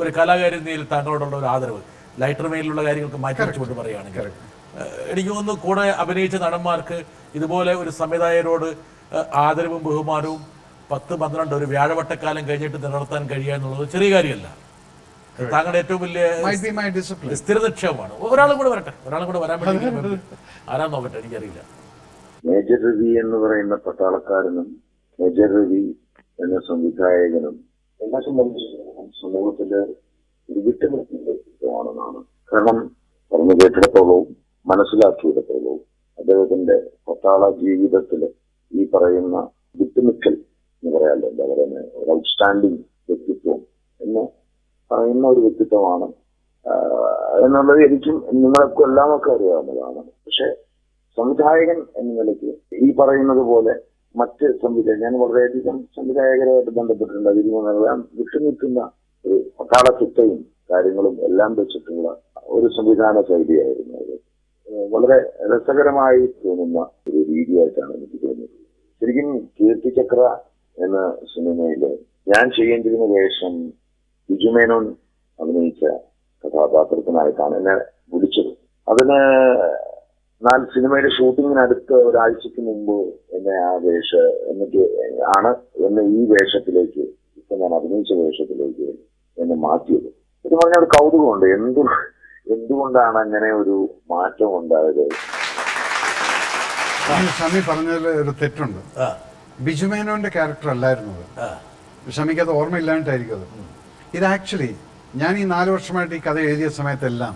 ഒരു കലാകാരി എന്നതിൽ താങ്കളോടുള്ള ഒരു ആദരവ് ലൈറ്റർ മെയിലുള്ള കാര്യങ്ങൾക്ക് മാറ്റി വെച്ചുകൊണ്ട് പറയുകയാണെങ്കിൽ എനിക്ക് തോന്നുന്നു കൂടെ അഭിനയിച്ച നടന്മാർക്ക് ഇതുപോലെ ഒരു സംവിധായകരോട് ആദരവും ബഹുമാനവും 10-12 ഒരു വ്യാഴവട്ടക്കാലം കഴിഞ്ഞിട്ട് നിലനിർത്താൻ കഴിയുക എന്നുള്ളത് ചെറിയ കാര്യമല്ല. താങ്കളുടെ ഏറ്റവും വലിയ സ്ഥിര നിക്ഷേപമാണ്. ഒരാളും കൂടെ വരട്ടെ, ഒരാളും കൂടെ വരാൻ വേണ്ടി ആരാന്ന് നോക്കട്ടെ, എനിക്കറിയില്ല. മേജർ രവി എന്ന് പറയുന്ന പട്ടാളക്കാരനും മേജർ രവി എന്ന സംവിധായകനും എന്നെ സംബന്ധിച്ചിടത്തോളം സമൂഹത്തില് ഒരു വിട്ടുനിൽക്കുന്നതാണെന്നാണ്. കാരണം പറഞ്ഞു കേട്ടിടത്തോളവും മനസ്സിലാക്കിയിടത്തോളവും അദ്ദേഹത്തിന്റെ പട്ടാള ജീവിതത്തില് ഈ പറയുന്ന വിട്ടുനിൽക്കൽ എന്ന് പറയാല്ലോ, എന്താ പറയുന്നത്, ഒരു ഔട്ട്സ്റ്റാൻഡിങ് വ്യക്തിത്വം എന്ന് പറയുന്ന ഒരു വ്യക്തിത്വമാണ് എന്നുള്ളത് എനിക്കും നിങ്ങൾക്കും എല്ലാമൊക്കെ അറിയാവുന്നതാണ്. പക്ഷെ സംവിധായകൻ എന്ന നിലയ്ക്ക് ഈ പറയുന്നത് പോലെ മറ്റ് ഞാൻ വളരെയധികം സംവിധായകരുമായിട്ട് ബന്ധപ്പെട്ടിട്ടുണ്ട്. അതിൽ വിട്ടുനിൽക്കുന്ന ഒരു പട്ടാള ചിട്ടയും കാര്യങ്ങളും എല്ലാം വെച്ചിട്ടുള്ള ഒരു സംവിധാന ശൈലിയായിരുന്നു അത്. വളരെ രസകരമായി തോന്നുന്ന ഒരു രീതിയായിട്ടാണ് എനിക്ക് തോന്നിയത്. ശരിക്കും കീർത്തി ചക്ര എന്ന സിനിമയില് ഞാൻ ചെയ്യേണ്ടിരുന്ന വേഷം ബിജുമേനോൻ അഭിനയിച്ച കഥാപാത്രത്തിനായിട്ടാണ് എന്നെ വിളിച്ചത്. അതിന് സിനിമയുടെ ഷൂട്ടിങ്ങിന് അടുത്ത ഒരാഴ്ചക്ക് മുമ്പ് എന്നെ എന്നെ ഈ വേഷത്തിലേക്ക്, ഇപ്പൊ ഞാൻ അഭിനയിച്ച വേഷത്തിലേക്ക് എന്നെ മാറ്റിയത്. ഇത് പറഞ്ഞ ഒരു കൗതുകമുണ്ട്, എന്തുകൊണ്ടാണ് അങ്ങനെ ഒരു മാറ്റം ഉണ്ടായത്. ഷമി പറഞ്ഞതിൽ ഒരു തെറ്റുണ്ട്. ബിജുമേനോന്റെ ക്യാരക്ടർ അല്ലായിരുന്നു അത്. ഷമിക്ക് അത് ഓർമ്മയില്ലാണ്ടായിരിക്കും അത്. ഇത് ആക്ച്വലി ഞാൻ ഈ 4 വർഷമായിട്ട് ഈ കഥ എഴുതിയ സമയത്തെല്ലാം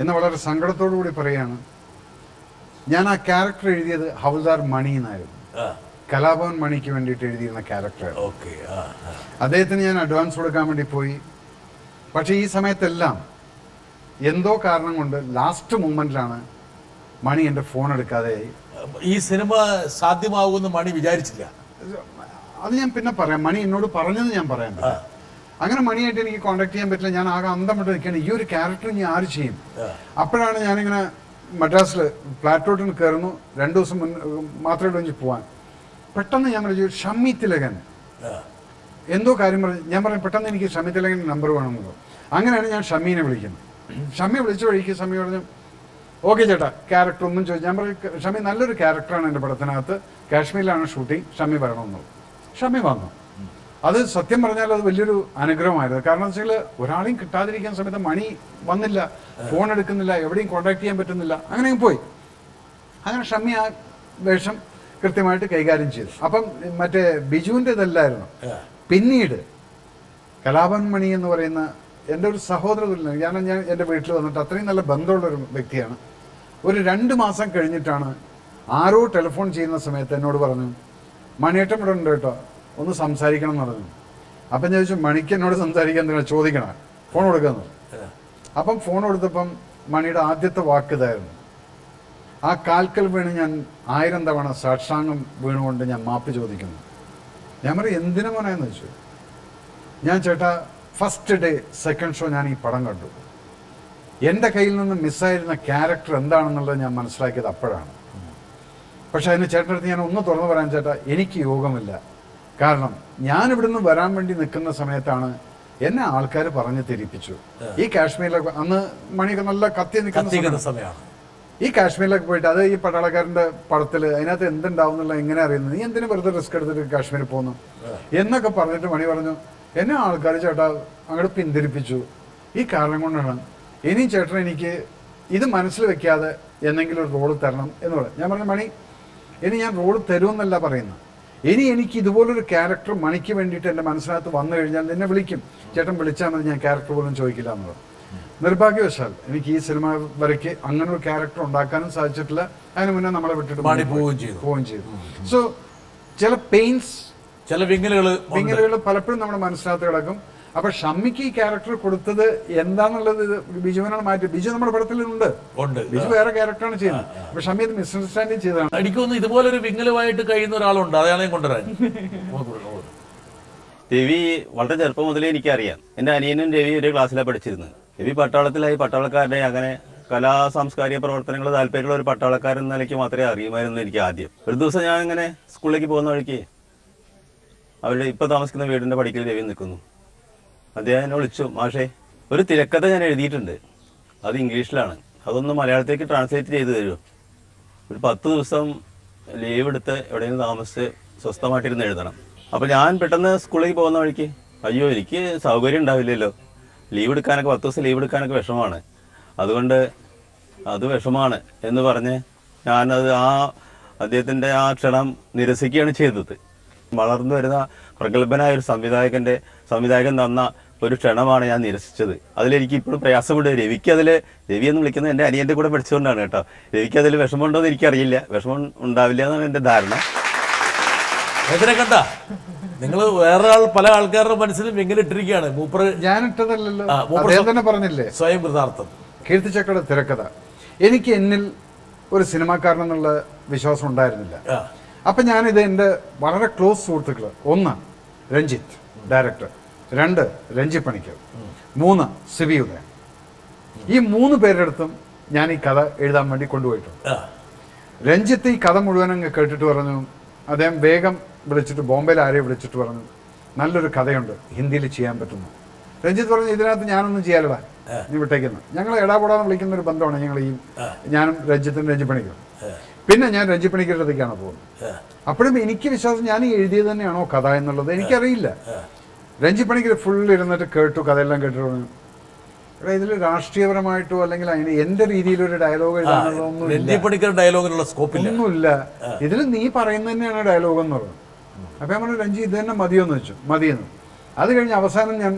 എന്ന് വളരെ സങ്കടത്തോടു കൂടി പറയാണ്, ഞാൻ ആ ക്യാരക്ടർ എഴുതിയത് ഹൗൽദാർ മണി എന്നായിരുന്നു. കലാഭവൻ മണിക്ക് വേണ്ടിയിട്ട് എഴുതിയിരുന്ന ക്യാരക്ടർ. അദ്ദേഹത്തിന് ഞാൻ അഡ്വാൻസ് കൊടുക്കാൻ വേണ്ടി പോയി. പക്ഷേ ഈ സമയത്തെല്ലാം എന്തോ കാരണം കൊണ്ട് ലാസ്റ്റ് മൂമെന്റിലാണ് മണി എൻ്റെ ഫോൺ എടുക്കാതെയായി. ഈ സിനിമ സാധ്യമാകുമെന്ന് മണി വിചാരിച്ചില്ല. അത് ഞാൻ പിന്നെ പറയാം. മണി എന്നോട് പറഞ്ഞത് ഞാൻ പറയാൻ പറ്റില്ല. അങ്ങനെ മണിയായിട്ട് എനിക്ക് കോൺടാക്ട് ചെയ്യാൻ പറ്റില്ല. ഞാൻ ആകെ അന്തം വിട്ട് നിൽക്കുകയാണ്, ഈ ഒരു ക്യാരക്ടർ ഇനി ആര് ചെയ്യും. അപ്പോഴാണ് ഞാനിങ്ങനെ മദ്രാസിൽ ഫ്ലാറ്റോട്ടിന് കയറുന്നു. 2 ദിവസം മാത്രമേ കഴിഞ്ഞ് പോവാൻ. പെട്ടെന്ന് ഞാൻ പറഞ്ഞു ഷമ്മി തിലകൻ എന്തോ കാര്യം പറഞ്ഞു. ഞാൻ പറഞ്ഞു പെട്ടെന്ന് എനിക്ക് ഷമ്മി തിലകൻ്റെ നമ്പർ വേണമെന്നോ. അങ്ങനെയാണ് ഞാൻ ഷമ്മീനെ വിളിക്കുന്നത്. ഷമ്മി വിളിച്ച വഴിക്ക് ഷമ്മി പറഞ്ഞു ഓക്കെ ചേട്ടാ ക്യാരക്ടർ ഒന്നും ചോദിച്ചു. ഞാൻ പറഞ്ഞു ഷമ്മി നല്ലൊരു ക്യാരക്ടറാണ് എൻ്റെ പടത്തിനകത്ത്, കാശ്മീരിലാണ് ഷൂട്ടിങ്, ഷമ്മി വരണമെന്നുള്ളൂ. ഷമ്മി വന്നു. അത് സത്യം പറഞ്ഞാൽ അത് വലിയൊരു അനുഗ്രഹമായിരുന്നു. കാരണം എന്ന് വെച്ചാൽ ഒരാളെയും കിട്ടാതിരിക്കുന്ന സമയത്ത് മണി വന്നില്ല, ഫോൺ എടുക്കുന്നില്ല, എവിടെയും കോൺടാക്ട് ചെയ്യാൻ പറ്റുന്നില്ല. അങ്ങനെ പോയി. അങ്ങനെ ഷമ്മി ആ വേഷം കൃത്യമായിട്ട് കൈകാര്യം ചെയ്തു. അപ്പം മറ്റേ ബിജുവിൻ്റെ ഇതല്ലായിരുന്നു. പിന്നീട് കലാഭവൻ മണി എന്ന് പറയുന്ന എൻ്റെ ഒരു സഹോദരനില്ല, കാരണം ഞാൻ എൻ്റെ വീട്ടിൽ വന്നിട്ട് അത്രയും നല്ല ബന്ധമുള്ളൊരു വ്യക്തിയാണ്. ഒരു 2 മാസം കഴിഞ്ഞിട്ടാണ് ആരോ ടെലിഫോൺ ചെയ്യുന്ന സമയത്ത് എന്നോട് പറഞ്ഞു മണിയേട്ടൻ ഇവിടെ ഉണ്ട് കേട്ടോ, ഒന്ന് സംസാരിക്കണം എന്ന് പറഞ്ഞു. അപ്പം ഞാൻ ചോദിച്ചു മണിക്ക് എന്നോട് സംസാരിക്കാൻ എന്തെങ്കിലും ചോദിക്കണം, ഫോൺ കൊടുക്കാന്ന്. അപ്പം ഫോൺ കൊടുത്തപ്പം മണിയുടെ ആദ്യത്തെ വാക്ക് ഇതായിരുന്നു, ആ കാൽക്കൽ വീണ് ഞാൻ 1000 തവണ സാക്ഷാംഗം വീണുകൊണ്ട് ഞാൻ മാപ്പ് ചോദിക്കുന്നു. ഞാൻ പറയും എന്തിനു മോനെന്ന് വെച്ചു. ഞാൻ ചേട്ടാ ഫസ്റ്റ് ഡേ സെക്കൻഡ് ഷോ ഞാൻ ഈ പടം കണ്ടു. എൻ്റെ കയ്യിൽ നിന്ന് മിസ്സായിരുന്ന ക്യാരക്ടർ എന്താണെന്നുള്ളത് ഞാൻ മനസ്സിലാക്കിയത് അപ്പോഴാണ്. പക്ഷെ അതിന് ചേട്ടനടുത്ത് ഞാൻ ഒന്ന് തുറന്നു പറയാൻ ചേട്ടാ, എനിക്ക് യോഗമില്ല. കാരണം ഞാൻ ഇവിടുന്ന് വരാൻ വേണ്ടി നിൽക്കുന്ന സമയത്താണ് എന്നെ ആൾക്കാർ പറഞ്ഞ് തിരിപ്പിച്ചു. ഈ കാശ്മീരിലൊക്കെ അന്ന് മണിയൊക്കെ നല്ല കത്തി നിൽക്കുന്ന സമയമാണ്. ഈ കാശ്മീരിലൊക്കെ പോയിട്ട് അത് ഈ പട്ടാളക്കാരൻ്റെ പടത്തിൽ അതിനകത്ത് എന്തുണ്ടാവും എന്നുള്ള എങ്ങനെ അറിയുന്നത്, നീ എന്തിനു വെറുതെ റിസ്ക് എടുത്തിട്ട് കാശ്മീരിൽ പോകുന്നു എന്നൊക്കെ പറഞ്ഞിട്ട് മണി പറഞ്ഞു എന്നെ ആൾക്കാർ ചേട്ടാ അങ്ങോട്ട് പിന്തിരിപ്പിച്ചു. ഈ കാരണം കൊണ്ടാണ് ഇനിയും ചേട്ടൻ എനിക്ക് ഇത് മനസ്സിൽ വെക്കാതെ എന്തെങ്കിലും ഒരു റോള് തരണം എന്ന് പറയും. ഞാൻ പറഞ്ഞു മണി ഇനി ഞാൻ റോള് തരുമെന്നല്ല പറയുന്നത്, ഇനി എനിക്ക് ഇതുപോലൊരു ക്യാരക്ടർ മണിക്ക് വേണ്ടിയിട്ട് എൻ്റെ മനസ്സിനകത്ത് വന്നു കഴിഞ്ഞാൽ നിന്നെ വിളിക്കും, ചേട്ടൻ വിളിച്ചാൽ മതി, ഞാൻ ക്യാരക്ടർ പോലും ചോദിക്കില്ല എന്നുള്ളത്. നിർഭാഗ്യവശാൽ എനിക്ക് ഈ സിനിമ വരയ്ക്ക് അങ്ങനെ ഒരു ക്യാരക്ടർ ഉണ്ടാക്കാനും സാധിച്ചിട്ടില്ല. അതിന് മുന്നേ നമ്മളെ വിട്ടിട്ട് പോവുകയും ചെയ്തു. സോ ചില പെയിൻസ്, ചില വിങ്ങലുകൾ പലപ്പോഴും നമ്മുടെ മനസ്സിനകത്ത് കിടക്കും. അപ്പൊ ഷമ്മിക്ക് ഈ ക്യാരക്ടർ കൊടുത്തത് എന്താന്നുള്ളത് ബിജുവിനാണ് മാറ്റി. ബിജു നമ്മുടെ പടത്തിലുണ്ട്, ബിജു വേറെ ക്യാരക്ടറാണ് ചെയ്യുന്നത്. അപ്പൊ ഷമ്മി അത് മിസ്അണ്ടർസ്റ്റാൻഡിങ് ചെയ്തതാണ്. എനിക്കൊന്ന് ഇതുപോലൊരു വിങ്ങലുമായിട്ട് കഴിയുന്ന ഒരാളുണ്ട്, അയാളെയും കൊണ്ടുവരാൻ. രവി വളരെ ചെറുപ്പം മുതലേ എനിക്കറിയാം. എൻ്റെ അനിയനും രവി ഒരു ക്ലാസ്സിലാണ് പഠിച്ചിരുന്നത്. രവി പട്ടാളത്തിലായി, പട്ടാളക്കാരുടെ അങ്ങനെ കലാ സാംസ്കാരിക പ്രവർത്തനങ്ങൾ താല്പര്യമുള്ള ഒരു പട്ടാളക്കാരൻ എന്ന നിലയ്ക്ക് മാത്രമേ അറിയുമായിരുന്നു എനിക്ക് ആദ്യം. ഒരു ദിവസം ഞാൻ ഇങ്ങനെ സ്കൂളിലേക്ക് പോകുന്ന വഴിക്ക് അവരുടെ ഇപ്പം താമസിക്കുന്ന വീടിൻ്റെ പടിക്കൽ രവി നിൽക്കുന്നു. അദ്ദേഹം എന്നെ വിളിച്ചു, മാഷേ ഒരു തിരക്കഥ ഞാൻ എഴുതിയിട്ടുണ്ട്, അത് ഇംഗ്ലീഷിലാണ്, അതൊന്ന് മലയാളത്തേക്ക് ട്രാൻസ്ലേറ്റ് ചെയ്ത് തരുമോ? ഒരു 10 ദിവസം ലീവ് എടുത്ത് എവിടെയെങ്കിലും താമസിച്ച് സ്വസ്ഥമായിട്ടിരുന്ന് എഴുതണം. അപ്പോൾ ഞാൻ പെട്ടെന്ന് സ്കൂളിലേക്ക് പോകുന്ന വഴിക്ക് അയ്യോ എനിക്ക് സൗകര്യം ഉണ്ടാവില്ലല്ലോ, ലീവ് എടുക്കാനൊക്കെ 10 ദിവസം ലീവ് എടുക്കാനൊക്കെ വിഷമമാണ്, അതുകൊണ്ട് അത് വിഷമമാണ് എന്ന് പറഞ്ഞ് ഞാനത് അദ്ദേഹത്തിൻ്റെ ആ ക്ഷണം നിരസിക്കുകയാണ് ചെയ്തത്. വളർന്നു വരുന്ന പ്രഗത്ഭനായ ഒരു സംവിധായകൻ തന്ന ഒരു ക്ഷണമാണ് ഞാൻ നിരസിച്ചത്. അതിലെനിക്ക് ഇപ്പോഴും പ്രയാസമുണ്ട്. രവി എന്ന് വിളിക്കുന്നത് എൻ്റെ അനിയൻ്റെ കൂടെ പഠിച്ചുകൊണ്ടാണ് കേട്ടോ. രവിക്ക് അതിൽ വിഷമമുണ്ടോ എന്ന് എനിക്കറിയില്ല, വിഷമം ഉണ്ടാവില്ല എന്നാണ് എൻ്റെ ധാരണ. കണ്ട നിങ്ങൾ വേറെ പല ആൾക്കാരുടെ മനസ്സിലും വിങ്ങലിട്ടിരിക്കുകയാണ്. ഞാനിട്ടതല്ലല്ലോ, അദ്ദേഹം തന്നെ പറഞ്ഞില്ലേ സ്വയം കൃതാർത്ഥം. കീർത്തിചക്രയുടെ തിരക്കഥ എനിക്ക് എന്നിൽ ഒരു സിനിമാക്കാരനെന്നുള്ള വിശ്വാസം ഉണ്ടായിരുന്നില്ല. അപ്പം ഞാനിത് എൻ്റെ വളരെ ക്ലോസ് സുഹൃത്തുക്കൾ, 1 രഞ്ജിത്ത് ഡയറക്ടർ, 2 രഞ്ജി പണിക്കർ, 3 സിബി ഉദയൻ, ഈ 3 പേരുടെ അടുത്തും ഞാൻ ഈ കഥ എഴുതാൻ വേണ്ടി കൊണ്ടുപോയിട്ടുണ്ട്. രഞ്ജിത്ത് ഈ കഥ മുഴുവൻ അങ്ങ് കേട്ടിട്ട് പറഞ്ഞു, അദ്ദേഹം വേഗം വിളിച്ചിട്ട് ബോംബെയിൽ ആരെയും വിളിച്ചിട്ട് പറഞ്ഞു നല്ലൊരു കഥയുണ്ട്, ഹിന്ദിയിൽ ചെയ്യാൻ പറ്റുന്നു. രഞ്ജിത്ത് പറഞ്ഞു ഇതിനകത്ത് ഞാനൊന്നും ചെയ്യാലടാ, നീ വിട്ടേക്കുന്നു. ഞങ്ങൾ എടാപൊടാന്ന് വിളിക്കുന്ന ഒരു ബന്ധമാണ് ഞങ്ങൾ ഈ ഞാനും രഞ്ജിത്തും രഞ്ജി പണിക്കരും. പിന്നെ ഞാൻ രഞ്ജി പണിക്കരുടെ അടുത്തേക്കാണ് പോകുന്നത്. അപ്പോഴും എനിക്ക് വിശ്വാസം ഞാൻ ഈ എഴുതിയത് തന്നെയാണോ കഥ എന്നുള്ളത് എനിക്കറിയില്ല. രഞ്ജി പണിക്കർ ഫുൾ ഇരുന്നിട്ട് കേട്ടു, കഥയെല്ലാം കേട്ടിട്ട് പറഞ്ഞു ഇതിൽ രാഷ്ട്രീയപരമായിട്ടോ അല്ലെങ്കിൽ അതിന് എന്റെ രീതിയിലൊരു ഡയലോഗ് ഒന്നുമില്ല, ഇതിൽ നീ പറയുന്നത് തന്നെയാണ് ഡയലോഗ് എന്ന് പറഞ്ഞു. അപ്പൊ ഞാൻ പറഞ്ഞു രഞ്ജി ഇത് തന്നെ മതിയോന്ന് വെച്ചു. മതിയെന്ന്. അത് കഴിഞ്ഞ് അവസാനം ഞാൻ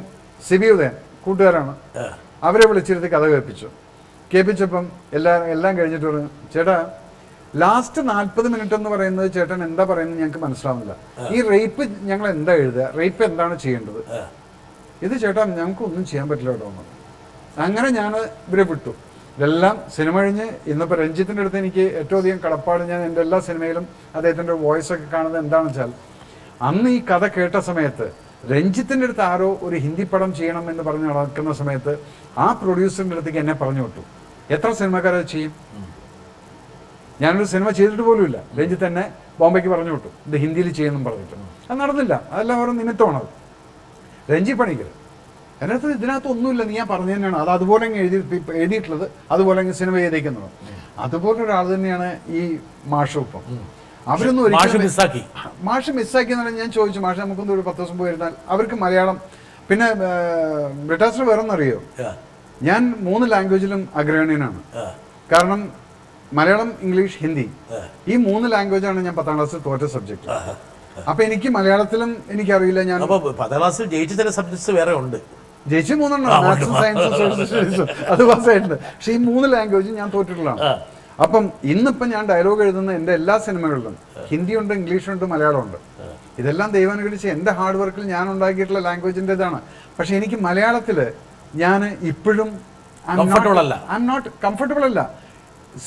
സിബി ഉദയൻ കൂട്ടുകാരാണ്, അവരെ വിളിച്ചിരുത്തി കഥ കേൾപ്പിച്ചപ്പം എല്ലാം കഴിഞ്ഞിട്ട് പറഞ്ഞു ചേട്ടാ ലാസ്റ്റ് 40 മിനിറ്റ് എന്ന് പറയുന്നത് ചേട്ടൻ എന്താ പറയുന്നത് ഞങ്ങൾക്ക് മനസ്സിലാവുന്നില്ല. ഈ റേപ്പ് ഞങ്ങൾ എന്താ എഴുതുക, റേപ്പ് എന്താണ് ചെയ്യേണ്ടത്, ഇത് ചേട്ടാ ഞങ്ങൾക്ക് ഒന്നും ചെയ്യാൻ പറ്റില്ല കേട്ടോ എന്ന്. അങ്ങനെ ഞാൻ ഇവരെ വിട്ടു. ഇതെല്ലാം സിനിമ കഴിഞ്ഞ് ഇന്നിപ്പോൾ രഞ്ജിത്തിൻ്റെ അടുത്ത് എനിക്ക് ഏറ്റവും അധികം കടപ്പാട്, ഞാൻ എൻ്റെ എല്ലാ സിനിമയിലും അദ്ദേഹത്തിൻ്റെ വോയിസ് ഒക്കെ കാണുന്നത് എന്താണെന്ന് വെച്ചാൽ അന്ന് ഈ കഥ കേട്ട സമയത്ത് രഞ്ജിത്തിൻ്റെ അടുത്ത് ആരോ ഒരു ഹിന്ദി പടം ചെയ്യണം എന്ന് പറഞ്ഞ് നടക്കുന്ന സമയത്ത് ആ പ്രൊഡ്യൂസറിൻ്റെ അടുത്തേക്ക് എന്നെ പറഞ്ഞു വിട്ടു. എത്ര സിനിമക്കാരത് ചെയ്യും? ഞാനൊരു സിനിമ ചെയ്തിട്ട് പോലുമില്ല. രഞ്ജിത്ത് തന്നെ ബോംബെക്ക് പറഞ്ഞു വിട്ടു ഇത് ഹിന്ദിയിൽ ചെയ്യുമെന്നും പറഞ്ഞിട്ട്. അത് നടന്നില്ല. അതെല്ലാം ഓരോ നിമിത്തമാണത്. രഞ്ജി പണിക്കർ എൻ്റെ അടുത്ത് ഇതിനകത്ത് ഒന്നുമില്ല, നീ ഞാൻ പറഞ്ഞു തന്നെയാണ്, അത് അതുപോലെ എഴുതിയിട്ടുള്ളത് അതുപോലെ സിനിമ ചെയ്തേക്കുന്നത്. അതുപോലെ ഒരാൾ തന്നെയാണ് ഈ മാഷ്. ഇപ്പം അവരൊന്നും മാഷ് മിസ്സാക്കി എന്ന് പറഞ്ഞാൽ ഞാൻ ചോദിച്ചു, മാഷ് നമുക്കൊന്നും ഒരു 10 ദിവസം പോയി ഇരുന്നാൽ അവർക്ക് മലയാളം പിന്നെ ബ്രിട്ടാസിന് വേറൊന്നറിയോ, ഞാൻ 3 ലാംഗ്വേജിലും അഗ്രഗണ്യനാണ്. കാരണം മലയാളം, ഇംഗ്ലീഷ്, ഹിന്ദി ഈ 3 ലാംഗ്വേജാണ് ഞാൻ 10ാം ക്ലാസ്സിൽ തോറ്റ സബ്ജക്ട്. അപ്പൊ എനിക്ക് മലയാളത്തിലും എനിക്കറിയില്ല. ഞാൻ 10ാം ക്ലാസ്സിൽ ജയിച്ച ചില സബ്ജക്ട്സ് വേറെ ഉണ്ട്, ജയിച്ച് 3 മാത്സും സയൻസും സോഷ്യൽ സ്റ്റഡീസും അത് പാസ്സായിട്ടുണ്ട്. പക്ഷെ ഈ 3 ലാംഗ്വേജും ഞാൻ തോറ്റിട്ടുള്ളതാണ്. അപ്പം ഇന്നിപ്പം ഞാൻ ഡയലോഗ് എഴുതുന്ന എൻ്റെ എല്ലാ സിനിമകളിലും ഹിന്ദിയുണ്ട്, ഇംഗ്ലീഷുണ്ട്, മലയാളമുണ്ട്. ഇതെല്ലാം ദൈവം അനുഗ്രഹിച്ച് എൻ്റെ ഹാർഡ് വർക്കിൽ ഞാൻ ഉണ്ടാക്കിയിട്ടുള്ള ലാംഗ്വേജിൻ്റെ ഇതാണ്. പക്ഷെ എനിക്ക് മലയാളത്തിൽ ഞാൻ ഇപ്പോഴും ഐ എം നോട്ട് കംഫർട്ടബിൾ അല്ല.